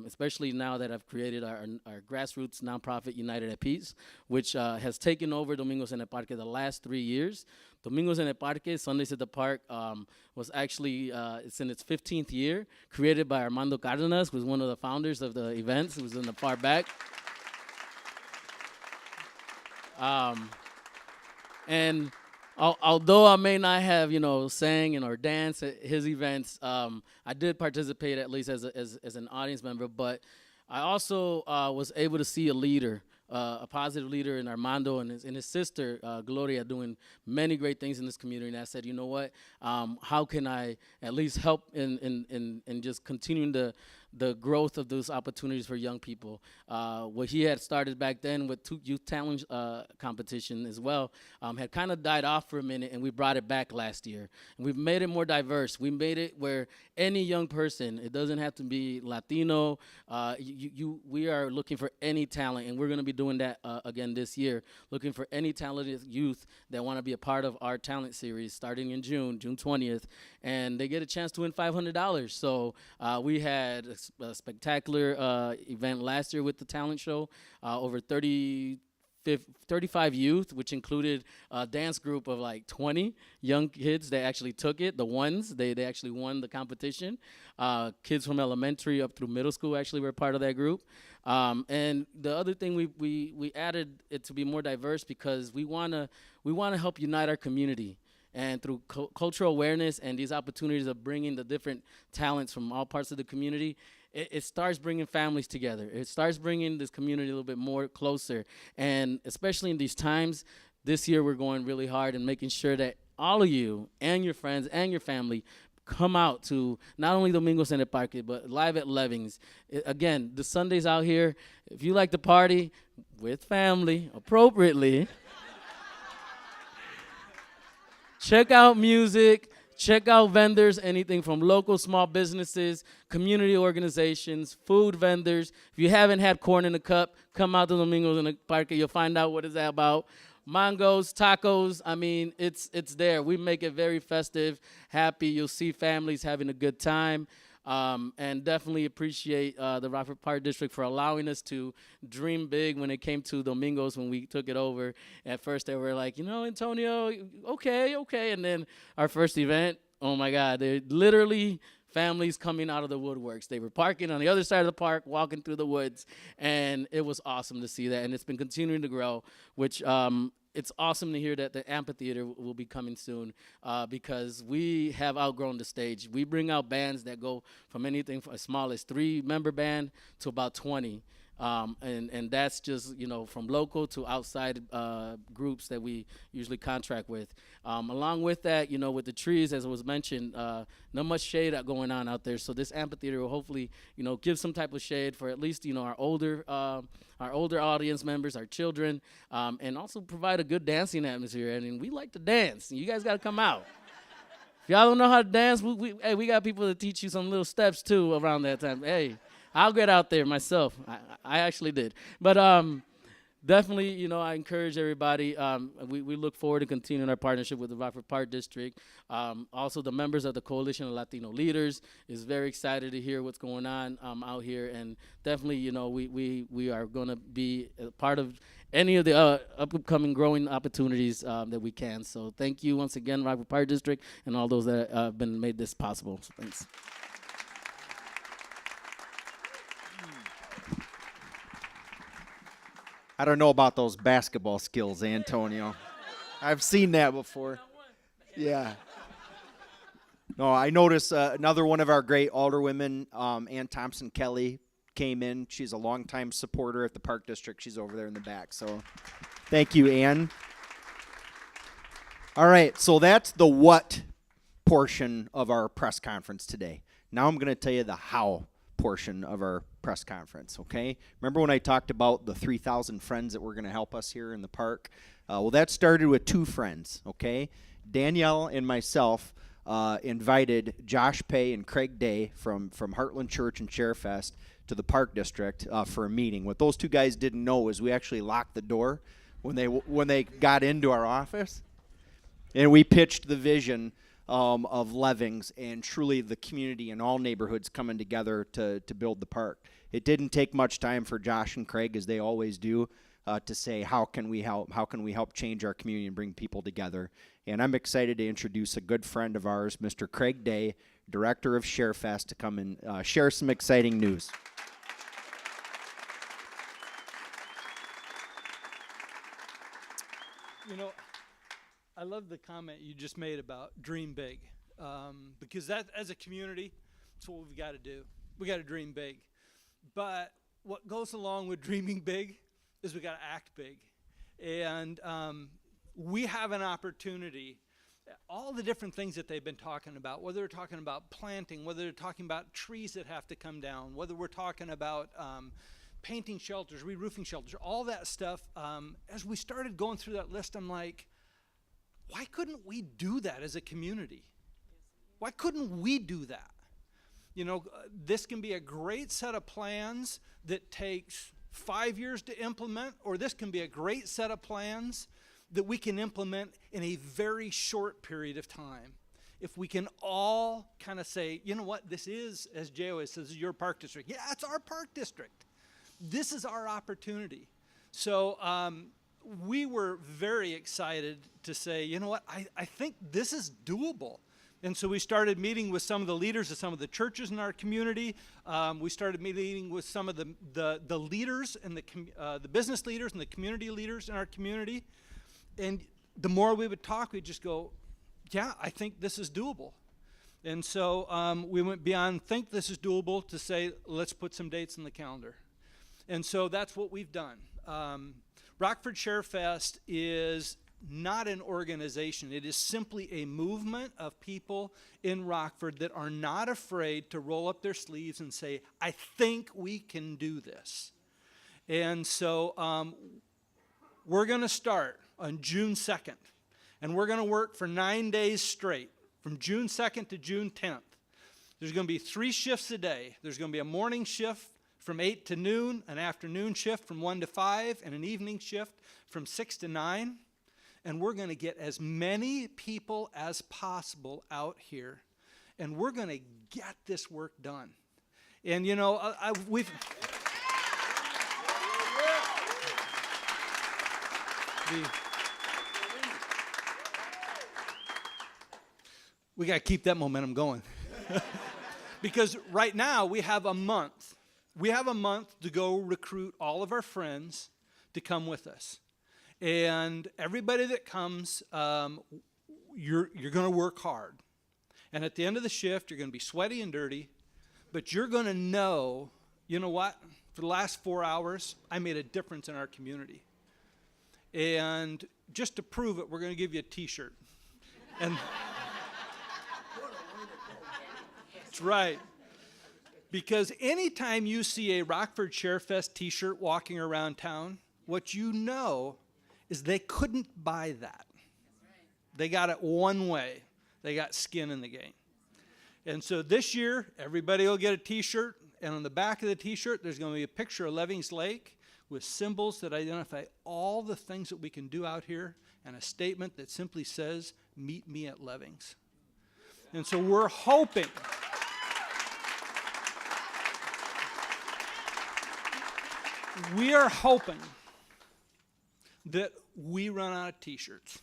S7: especially now that I've created our grassroots nonprofit United at Peace, which has taken over Domingos en el Parque the last 3 years. Domingos en el Parque, Sundays at the Park, was actually, it's in its 15th year, created by Armando Cardenas, who was one of the founders of the events, who was in the far back. And although I may not have, sang or danced at his events, I did participate at least as an audience member. But I also was able to see a leader, a positive leader in Armando and his sister, Gloria, doing many great things in this community. And I said, you know what, how can I at least help in just continuing the growth of those opportunities for young people. What he had started back then with youth talent competition as well had kind of died off for a minute, and we brought it back last year. And we've made it more diverse. We made it where any young person, it doesn't have to be Latino, we are looking for any talent, and we're going to be doing that again this year, looking for any talented youth that want to be a part of our talent series starting in June 20th, and they get a chance to win $500. So we had a spectacular event last year with the talent show, over 35 youth, which included a dance group of like 20 young kids that actually took it. The ones, they actually won the competition. Kids from elementary up through middle school actually were part of that group. And the other thing we added it to be more diverse, because we wanna help unite our community. And through cultural awareness and these opportunities of bringing the different talents from all parts of the community, it starts bringing families together. It starts bringing this community a little bit more closer. And especially in these times, this year we're going really hard and making sure that all of you and your friends and your family come out to not only Domingos en el Parque, but live at Levings. Again, the Sundays out here, if you like to party with family appropriately, check out music, check out vendors, anything from local small businesses, community organizations, food vendors. If you haven't had corn in a cup, come out to Domingos in the Parque. You'll find out what it's about. Mangoes, tacos, I mean, it's there. We make it very festive, happy. You'll see families having a good time. And definitely appreciate the Rockford Park District for allowing us to dream big when it came to Domingos when we took it over. At first they were like, Antonio, okay. And then our first event, oh my God, they literally families coming out of the woodworks. They were parking on the other side of the park, walking through the woods, and it was awesome to see that. And it's been continuing to grow, which it's awesome to hear that the amphitheater will be coming soon, because we have outgrown the stage. We bring out bands that go from anything as small as 3-member band to about 20. And that's just, from local to outside groups that we usually contract with. Along with that, with the trees, as was mentioned, not much shade going on out there. So this amphitheater will hopefully, give some type of shade for at least, our older audience members, our children, and also provide a good dancing atmosphere. I mean, we like to dance. You guys got to come out. If y'all don't know how to dance, we got people to teach you some little steps, too, around that time. Hey. I'll get out there myself. I actually did. But definitely, I encourage everybody. We look forward to continuing our partnership with the Rockford Park District. Also, the members of the Coalition of Latino Leaders is very excited to hear what's going on out here. And definitely, we are going to be a part of any of the upcoming growing opportunities that we can. So thank you once again, Rockford Park District, and all those that have been made this possible. So thanks.
S1: I don't know about those basketball skills, Antonio. I've seen that before. Yeah. No, I noticed another one of our great alderwomen, Ann Thompson Kelly, came in. She's a longtime supporter at the Park District. She's over there in the back. So thank you, Ann. All right, so that's the what portion of our press conference today. Now I'm going to tell you the how portion of our press conference, okay? Remember when I talked about the 3,000 friends that were going to help us here in the park? Well, that started with 2 friends, okay? Danielle and myself invited Josh Pay and Craig Day from Heartland Church and Sharefest to the Park District for a meeting. What those 2 guys didn't know is we actually locked the door when they got into our office, and we pitched the vision of Levings and truly the community and all neighborhoods coming together to build the park. It didn't take much time for Josh and Craig, as they always do, to say, how can we help? How can we help change our community and bring people together? And I'm excited to introduce a good friend of ours, Mr. Craig Day, Director of Sharefest, to come and share some exciting news.
S8: You know, I love the comment you just made about dream big, because that, as a community, that's what we've got to do. We got to dream big. But what goes along with dreaming big is we got to act big. And we have an opportunity, all the different things that they've been talking about, whether they're talking about planting, whether they're talking about trees that have to come down, whether we're talking about painting shelters, re-roofing shelters, all that stuff. As we started going through that list, I'm like, why couldn't we do that as a community? Why couldn't we do that? You know, this can be a great set of plans that takes 5 years to implement, or this can be a great set of plans that we can implement in a very short period of time. If we can all kind of say, you know what, this is, as Jay always says, your park district. Yeah, it's our park district. This is our opportunity. So we were very excited to say, you know what, I think this is doable. And so we started meeting with some of the leaders of some of the churches in our community. We started meeting with some of the leaders and the business leaders and the community leaders in our community. And the more we would talk, we'd just go, yeah, I think this is doable. And so we went beyond think this is doable to say, let's put some dates in the calendar. And so that's what we've done. Rockford Sharefest is not an organization. It is simply a movement of people in Rockford that are not afraid to roll up their sleeves and say, I think we can do this. And so we're going to start on June 2nd. And we're going to work for 9 days straight, from June 2nd to June 10th. There's going to be 3 shifts a day. There's going to be a morning shift from 8 to noon, an afternoon shift from 1 to 5, and an evening shift from 6 to 9. And we're going to get as many people as possible out here. And we're going to get this work done. And, you know, we've... We got to keep that momentum going. Because right now we have a month. We have a month to go recruit all of our friends to come with us. And everybody that comes, you're going to work hard. And at the end of the shift, you're going to be sweaty and dirty. But you're going to know, you know what? For the last 4 hours, I made a difference in our community. And just to prove it, we're going to give you a T-shirt. And that's right. Because anytime you see a Rockford Sharefest T-shirt walking around town, what you know is they couldn't buy that. They got it one way. They got skin in the game. And so this year, everybody will get a T-shirt, and on the back of the T-shirt, there's going to be a picture of Levings Lake with symbols that identify all the things that we can do out here, and a statement that simply says, meet me at Levings. And so we're hoping... We are hoping that we run out of T-shirts.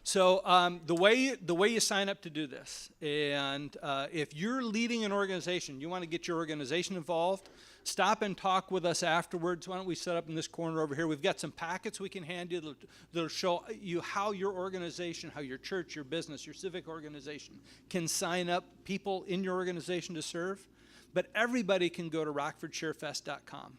S8: So the way you sign up to do this, and if you're leading an organization, you want to get your organization involved, stop and talk with us afterwards. Why don't we set up in this corner over here? We've got some packets we can hand you that'll show you how your organization, how your church, your business, your civic organization can sign up people in your organization to serve. But everybody can go to rockfordsharefest.com.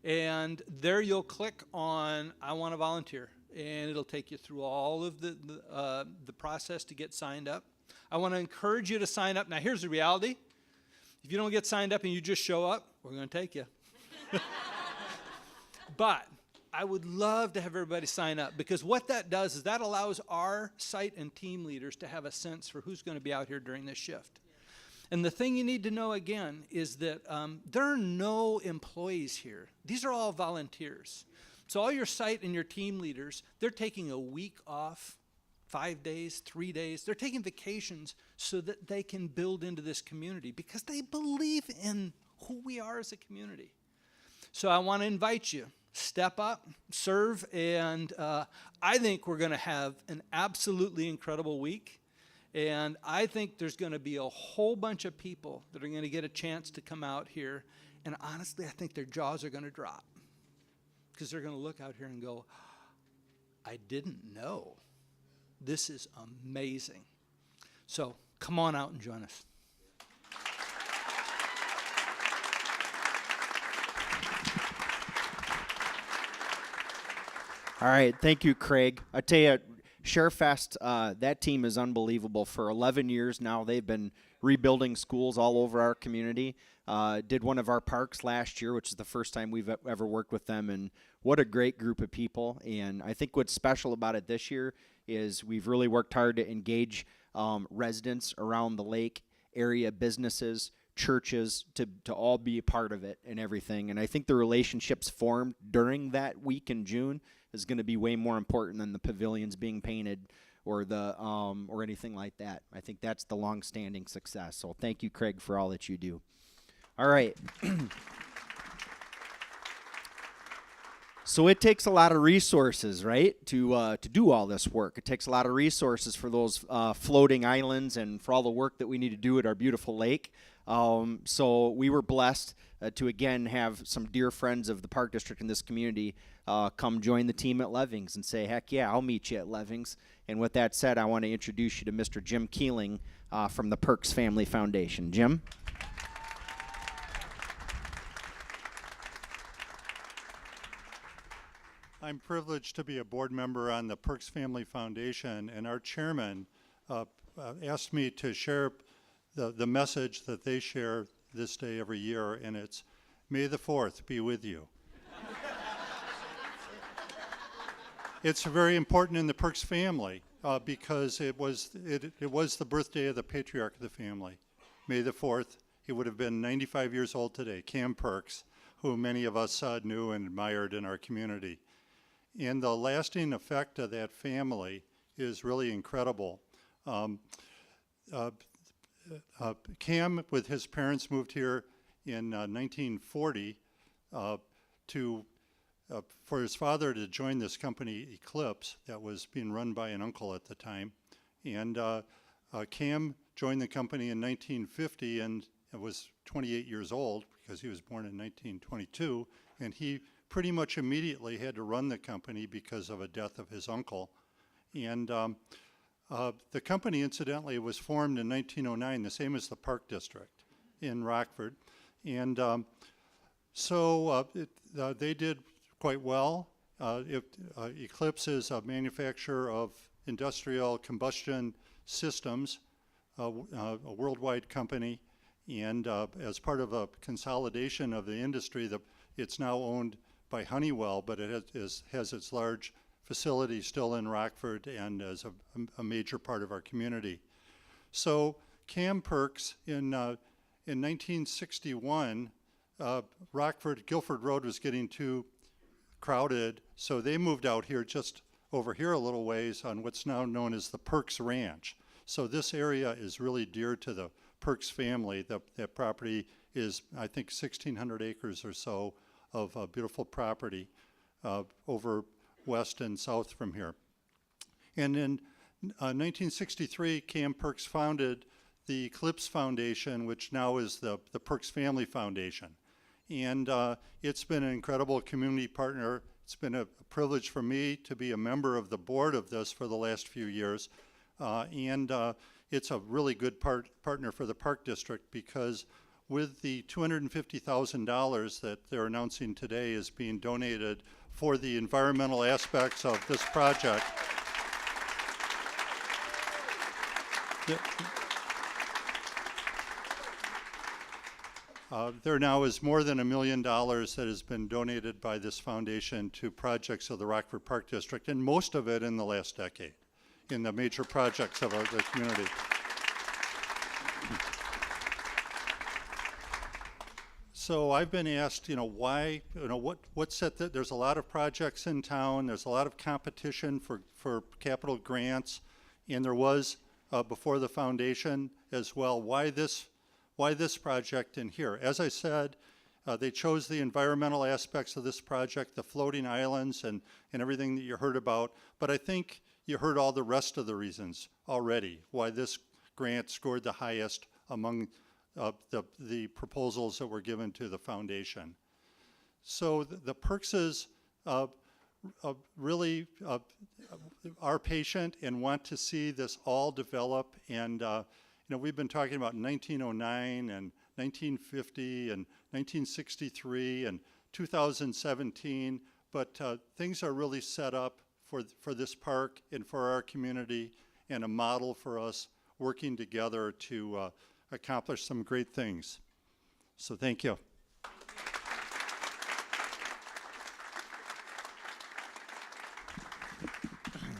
S8: And there you'll click on I want to volunteer, and it'll take you through all of the process to get signed up. I want to encourage you to sign up. Now here's the reality. If you don't get signed up and you just show up, we're going to take you. But I would love to have everybody sign up, because what that does is that allows our site and team leaders to have a sense for who's going to be out here during this shift. And the thing you need to know again is that there are no employees here. These are all volunteers. So all your site and your team leaders, they're taking a week off, 5 days, 3 days. They're taking vacations so that they can build into this community, because they believe in who we are as a community. So I want to invite you, step up, serve, and I think we're going to have an absolutely incredible week. And I think there's going to be a whole bunch of people that are going to get a chance to come out here. And honestly, I think their jaws are going to drop, because they're going to look out here and go, I didn't know. This is amazing. So come on out and join us.
S1: All right, thank you, Craig. I tell you, ShareFest, that team is unbelievable. For 11 years now, they've been rebuilding schools all over our community. Did one of our parks last year, which is the first time we've ever worked with them, and what a great group of people. And I think what's special about it this year is we've really worked hard to engage residents around the lake, area businesses, churches, to all be a part of it and everything. And I think the relationships formed during that week in June is going to be way more important than the pavilions being painted or the or anything like that. I think that's the long-standing success. So thank you, Craig, for all that you do. All right. So it takes a lot of resources, right, to do all this work. It takes a lot of resources for those floating islands and for all the work that we need to do at our beautiful lake. So we were blessed to, again, have some dear friends of the Park District in this community come join the team at Levings and say, heck yeah, I'll meet you at Levings. And with that said, I want to introduce you to Mr. Jim Keeling from the Perks Family Foundation. Jim?
S9: I'm privileged to be a board member on the Perks Family Foundation, and our chairman asked me to share the message that they share this day every year, and it's, May the 4th be with you. It's very important in the Perks family because it was the birthday of the patriarch of the family. May the 4th, he would have been 95 years old today, Cam Perks, who many of us knew and admired in our community. And the lasting effect of that family is really incredible. Cam, with his parents, moved here in 1940 for his father to join this company, Eclipse, that was being run by an uncle at the time. And Cam joined the company in 1950 and was 28 years old because he was born in 1922. And he pretty much immediately had to run the company because of a death of his uncle. And the company, incidentally, was formed in 1909, the same as the Park District in Rockford. And they did quite well. Eclipse is a manufacturer of industrial combustion systems, a worldwide company. And as part of a consolidation of the industry, it's now owned by Honeywell, but it has its large facility still in Rockford and as a major part of our community. So Cam Perks, in 1961, Guilford Road was getting too crowded, so they moved out here just over here a little ways on what's now known as the Perks Ranch. So this area is really dear to the Perks family. That property is, I think, 1,600 acres or so of beautiful property over west and south from here. And in 1963, Cam Perks founded the Eclipse Foundation, which now is the Perks Family Foundation. And it's been an incredible community partner. It's been a privilege for me to be a member of the board of this for the last few years. And it's a really good partner for the Park District because with the $250,000 that they're announcing today is being donated for the environmental aspects of this project. There now is more than $1 million that has been donated by this foundation to projects of the Rockford Park District, and most of it in the last decade, in the major projects of the community. So I've been asked, why, what set that, there's a lot of projects in town, there's a lot of competition for capital grants, and there was before the foundation as well. Why this project in here? As I said, they chose the environmental aspects of this project, the floating islands and everything that you heard about, but I think you heard all the rest of the reasons already why this grant scored the highest among the proposals that were given to the foundation. So the Perkses really are patient and want to see this all develop, and we've been talking about 1909 and 1950 and 1963 and 2017, but things are really set up for this park and for our community, and a model for us working together to accomplish some great things. So thank you.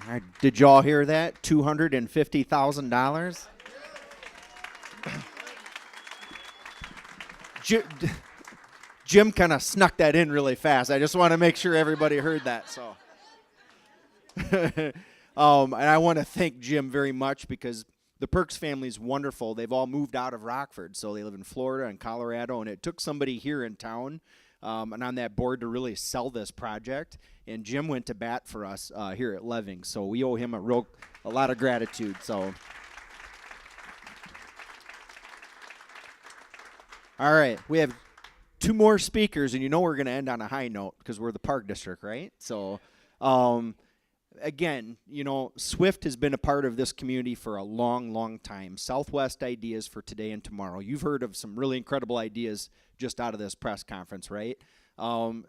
S1: All right, did y'all hear that? $250,000? Jim kind of snuck that in really fast. I just want to make sure everybody heard that. So, and I want to thank Jim very much, because the Perks family is wonderful. They've all moved out of Rockford, so they live in Florida and Colorado, and it took somebody here in town and on that board to really sell this project. And Jim went to bat for us here at Levings, so we owe him a lot of gratitude. So, all right, we have 2 more speakers, and we're going to end on a high note because we're the Park District, right? So, again, Swift has been a part of this community for a long, long time. Southwest ideas for today and tomorrow. You've heard of some really incredible ideas just out of this press conference, right?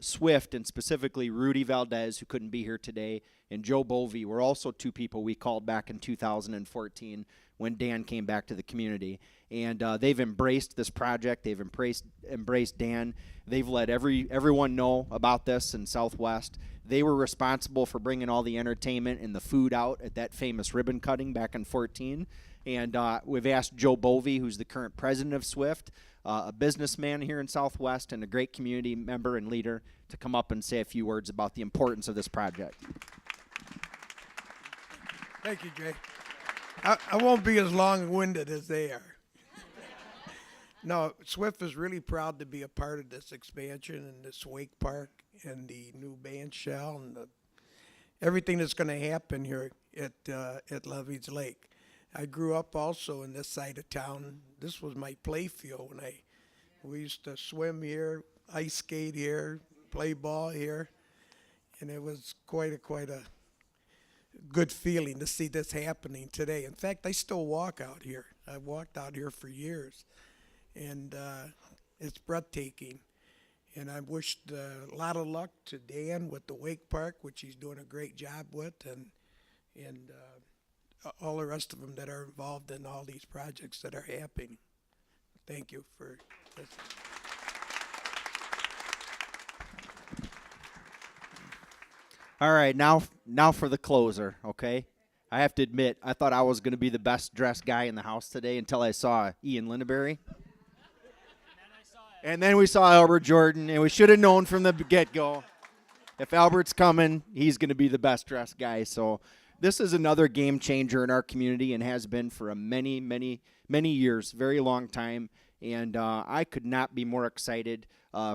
S1: Swift, and specifically Rudy Valdez, who couldn't be here today, and Joe Bovee were also 2 people we called back in 2014 when Dan came back to the community. And they've embraced this project. They've embraced Dan. They've let everyone know about this in Southwest. They were responsible for bringing all the entertainment and the food out at that famous ribbon cutting back in 2014. And we've asked Joe Bovee, who's the current president of Swift, a businessman here in Southwest and a great community member and leader, to come up and say a few words about the importance of this project.
S10: Thank you, Jay. I won't be as long-winded as they are. No, Swift is really proud to be a part of this expansion and this wake park and the new band shell and everything that's going to happen here at Levings Lake. I grew up also in this side of town. This was my play field when we used to swim here, ice skate here, play ball here, and it was quite a good feeling to see this happening today. In fact, I still walk out here. I've walked out here for years, and it's breathtaking. And I wish a lot of luck to Dan with the Wake Park, which he's doing a great job with, and all the rest of them that are involved in all these projects that are happening. Thank you for this.
S1: All right, now for the closer, okay? I have to admit, I thought I was going to be the best dressed guy in the house today until I saw Ian Linneberry. And then we saw Albert Jordan, and we should have known from the get-go, if Albert's coming, he's going to be the best dressed guy. So this is another game changer in our community and has been for many, many, many years, very long time. And I could not be more excited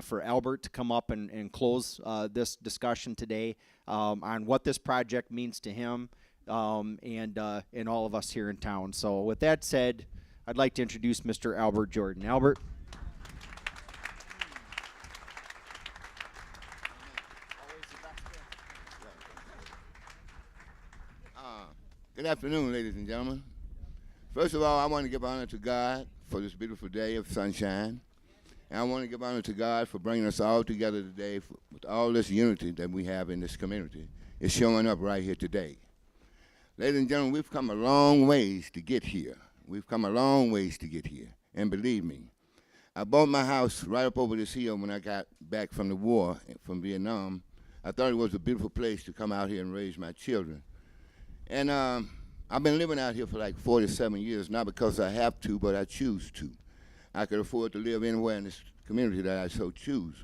S1: for Albert to come up and close this discussion today on what this project means to him and all of us here in town. So with that said, I'd like to introduce Mr. Albert Jordan. Albert.
S11: Good afternoon, ladies and gentlemen. First of all, I want to give honor to God for this beautiful day of sunshine. And I want to give honor to God for bringing us all together today with all this unity that we have in this community. It's showing up right here today. Ladies and gentlemen, we've come a long ways to get here. We've come a long ways to get here. And believe me, I bought my house right up over this hill when I got back from the war from Vietnam. I thought it was a beautiful place to come out here and raise my children. And I've been living out here for like 47 years, not because I have to, but I choose to. I could afford to live anywhere in this community that I so choose.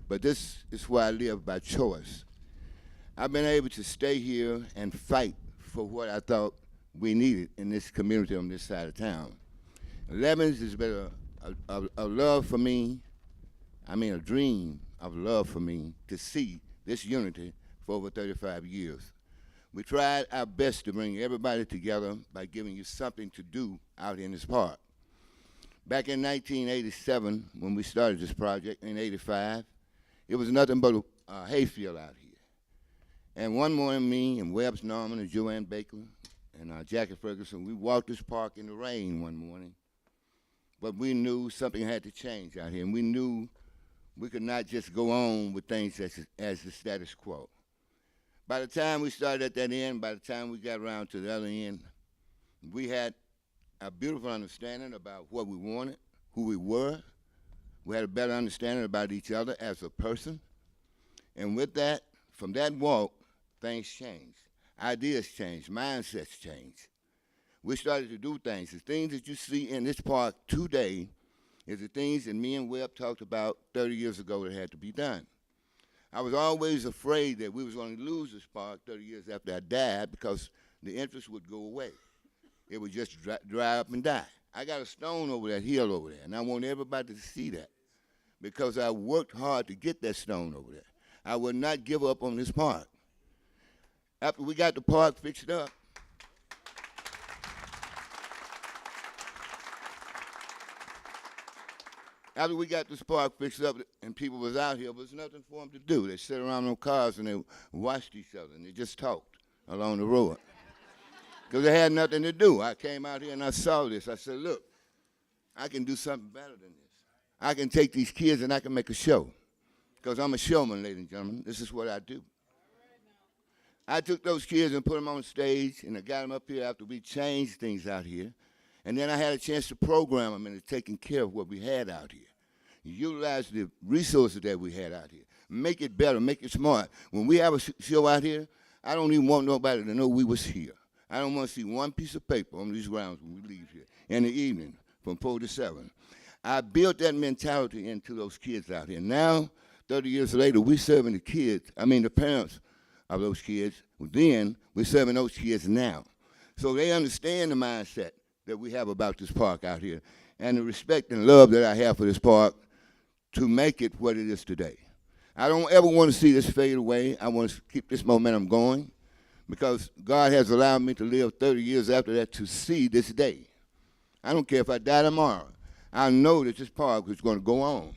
S11: But this is where I live by choice. I've been able to stay here and fight for what I thought we needed in this community on this side of town. Levings has been a love for me, a dream of love for me to see this unity for over 35 years. We tried our best to bring everybody together by giving you something to do out in this park. Back in 1987, when we started this project, in 85, it was nothing but a hayfield out here. And one morning, me and Webbs Norman and Joanne Baker and Jackie Ferguson, we walked this park in the rain one morning. But we knew something had to change out here, and we knew we could not just go on with things as the status quo. By the time we started at that end, by the time we got around to the other end, we had a beautiful understanding about what we wanted, who we were. We had a better understanding about each other as a person. And with that, from that walk, things changed. Ideas changed, mindsets changed. We started to do things. The things that you see in this park today is the things that me and Webb talked about 30 years ago that had to be done. I was always afraid that we was going to lose this park 30 years after I died because the interest would go away. It would just dry up and die. I got a stone over that hill over there, and I want everybody to see that because I worked hard to get that stone over there. I would not give up on this park. After we got the park fixed up, after we got this park fixed up and people was out here, there was nothing for them to do. They sat around in cars and they watched each other and they just talked along the road because they had nothing to do. I came out here and I saw this. I said, look, I can do something better than this. I can take these kids and I can make a show because I'm a showman, ladies and gentlemen. This is what I do. I took those kids and put them on stage and I got them up here after we changed things out here. And then I had a chance to program them into taking care of what we had out here. Utilize the resources that we had out here. Make it better, make it smart. When we have a show out here, I don't even want nobody to know we was here. I don't want to see one piece of paper on these grounds when we leave here in the evening from 4 to 7. I built that mentality into those kids out here. Now, 30 years later, we're serving the parents of those kids. Then, we're serving those kids now. So they understand the mindset that we have about this park out here and the respect and love that I have for this park to make it what it is today. I don't ever want to see this fade away. I want to keep this momentum going because God has allowed me to live 30 years after that to see this day. I don't care if I die tomorrow. I know that this park is going to go on.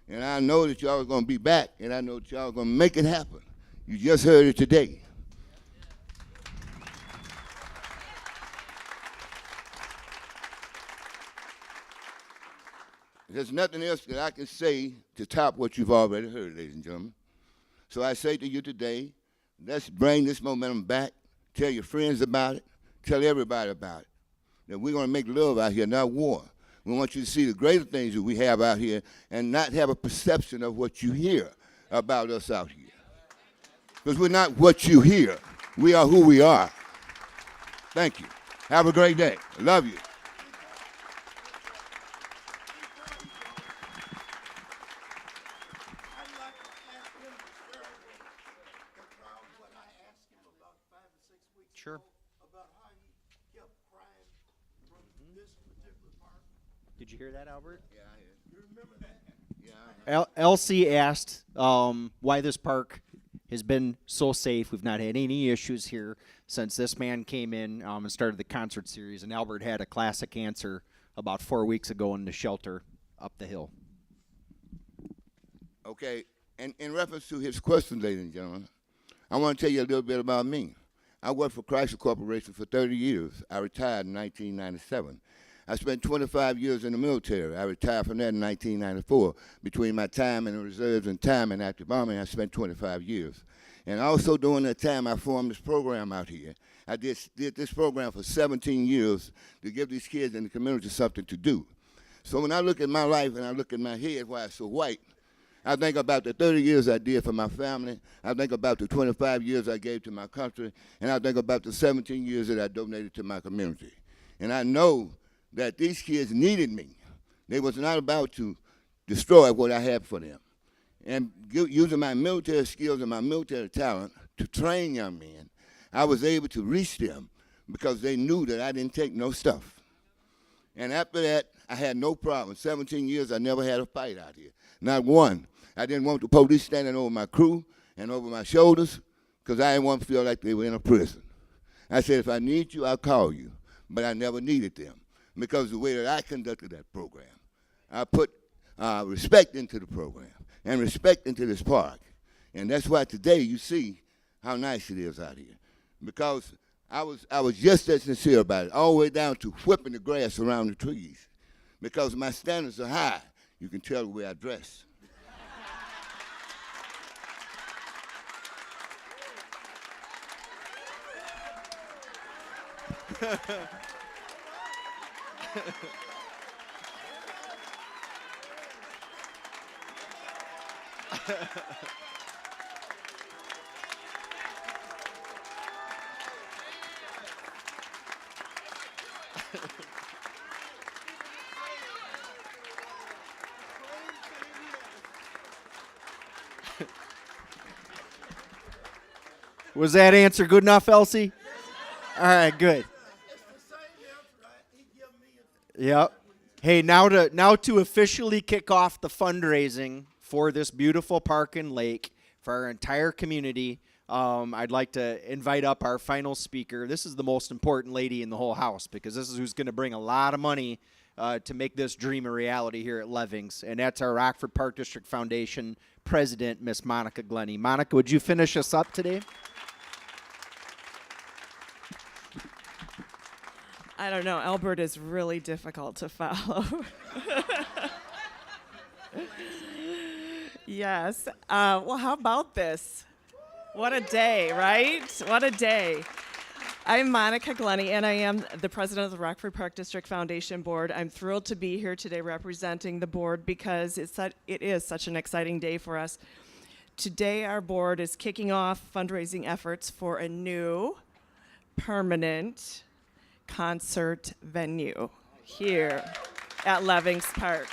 S11: And I know that y'all are going to be back, and I know that y'all are going to make it happen. You just heard it today. There's nothing else that I can say to top what you've already heard, ladies and gentlemen. So I say to you today, let's bring this momentum back. Tell your friends about it. Tell everybody about it. That we're going to make love out here, not war. We want you to see the greater things that we have out here and not have a perception of what you hear about us out here. Because we're not what you hear. We are who we are. Thank you. Have a great day. I love you.
S1: Sure. Did you hear that, Albert?
S11: Yeah, I heard. You remember that? Yeah.
S1: Elsie asked why this park has been so safe. We've not had any issues here since this man came in and started the concert series. And Albert had a classic answer about 4 weeks ago in the shelter up the hill.
S11: Okay, and in reference to his question, ladies and gentlemen, I want to tell you a little bit about me. I worked for Chrysler Corporation for 30 years. I retired in 1997. I spent 25 years in the military. I retired from that in 1994. Between my time in the reserves and time in active army, I spent 25 years. And also during that time, I formed this program out here. I did this program for 17 years to give these kids in the community something to do. So when I look at my life and I look at my head, why it's so white, I think about the 30 years I did for my family. I think about the 25 years I gave to my country. And I think about the 17 years that I donated to my community. And I know that these kids needed me. They was not about to destroy what I had for them. And using my military skills and my military talent to train young men, I was able to reach them because they knew that I didn't take no stuff. And after that, I had no problem. 17 years, I never had a fight out here. Not one. I didn't want the police standing over my crew and over my shoulders because I didn't want to feel like they were in a prison. I said, if I need you, I'll call you. But I never needed them because of the way that I conducted that program. I put respect into the program and respect into this park. And that's why today you see how nice it is out here. Because I was just as sincere about it, all the way down to whipping the grass around the trees. Because my standards are high. You can tell the way I dress.
S1: Was that answer good enough, Elsie? All right, good. Yep. Hey, now to officially kick off the fundraising for this beautiful park and lake for our entire community, I'd like to invite up our final speaker. This is the most important lady in the whole house because this is who's going to bring a lot of money to make this dream a reality here at Levings, and that's our Rockford Park District Foundation president, Miss Monica Glenny. Monica, would you finish us up today?
S12: I don't know. Albert is really difficult to follow. Yes. Well, how about this? What a day, right? What a day. I'm Monica Glenny, and I am the president of the Rockford Park District Foundation Board. I'm thrilled to be here today representing the board because it is such an exciting day for us. Today, our board is kicking off fundraising efforts for a new permanent concert venue here at Levings Park.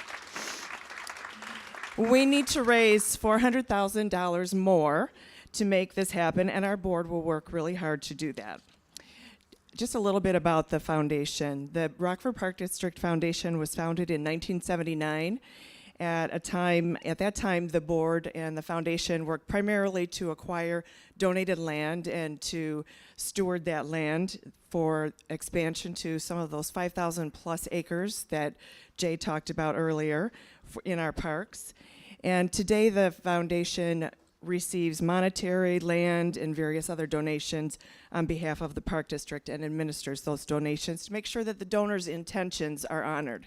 S12: We need to raise $400,000 more to make this happen, and our board will work really hard to do that. Just a little bit about the foundation. The Rockford Park District Foundation was founded in 1979. At that time, the board and the foundation worked primarily to acquire donated land and to steward that land for expansion to some of those 5,000 plus acres that Jay talked about earlier in our parks. And today the foundation receives monetary, land, and various other donations on behalf of the Park District and administers those donations to make sure that the donors' intentions are honored.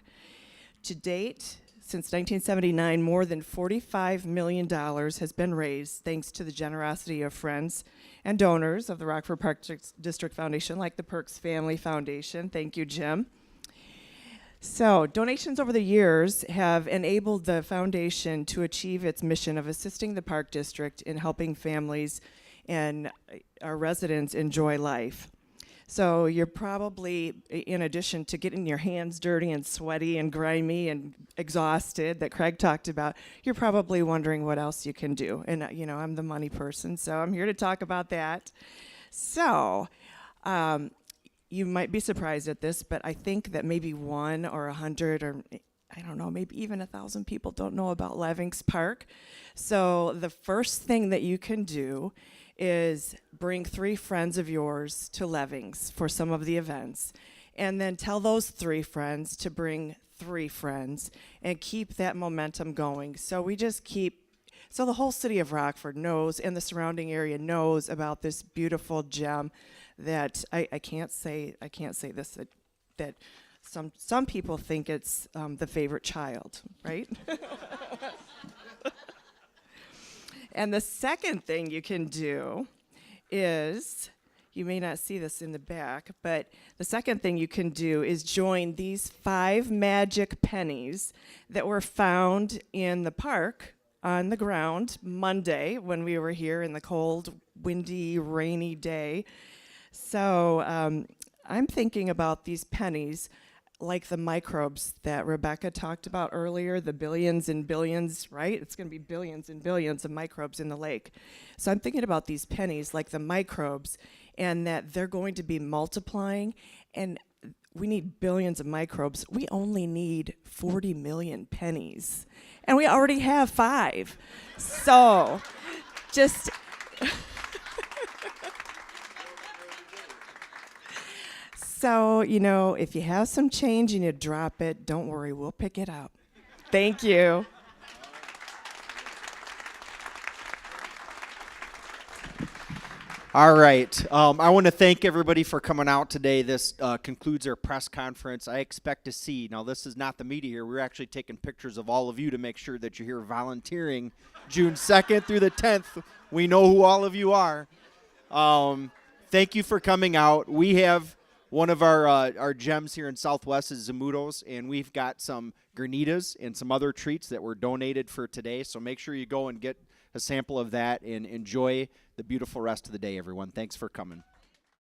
S12: To date, since 1979, more than $45 million has been raised thanks to the generosity of friends and donors of the Rockford Park District Foundation, like the Perks Family Foundation. Thank you, Jim. So, donations over the years have enabled the foundation to achieve its mission of assisting the Park District in helping families and our residents enjoy life. So you're probably, in addition to getting your hands dirty and sweaty and grimy and exhausted that Craig talked about, you're probably wondering what else you can do. And, I'm the money person, so I'm here to talk about that. So you might be surprised at this, but I think that maybe 1 or 100 or I don't know, maybe even 1,000 people don't know about Levings Park. So the first thing that you can do is bring 3 friends of yours to Levings for some of the events, and then tell those 3 friends to bring 3 friends and keep that momentum going. So so the whole city of Rockford knows, and the surrounding area knows about this beautiful gem that I can't say this, that Some people think it's the favorite child, right? And the second thing you can do is, you may not see this in the back, but the second thing you can do is join these 5 magic pennies that were found in the park on the ground Monday when we were here in the cold, windy, rainy day. So I'm thinking about these pennies like the microbes that Rebecca talked about earlier, the billions and billions, right? It's going to be billions and billions of microbes in the lake. So I'm thinking about these pennies like the microbes, and that they're going to be multiplying, and we need billions of microbes. We only need 40 million pennies, and we already have 5. So just so, if you have some change and you drop it, don't worry, we'll pick it up. Thank you.
S1: All right. I want to thank everybody for coming out today. This concludes our press conference. I expect to see, now this is not the media here, we're actually taking pictures of all of you to make sure that you're here volunteering June 2nd through the 10th. We know who all of you are. Thank you for coming out. We have one of our gems here in Southwest is Zamudos, and we've got some granitas and some other treats that were donated for today. So make sure you go and get a sample of that and enjoy the beautiful rest of the day, everyone. Thanks for coming.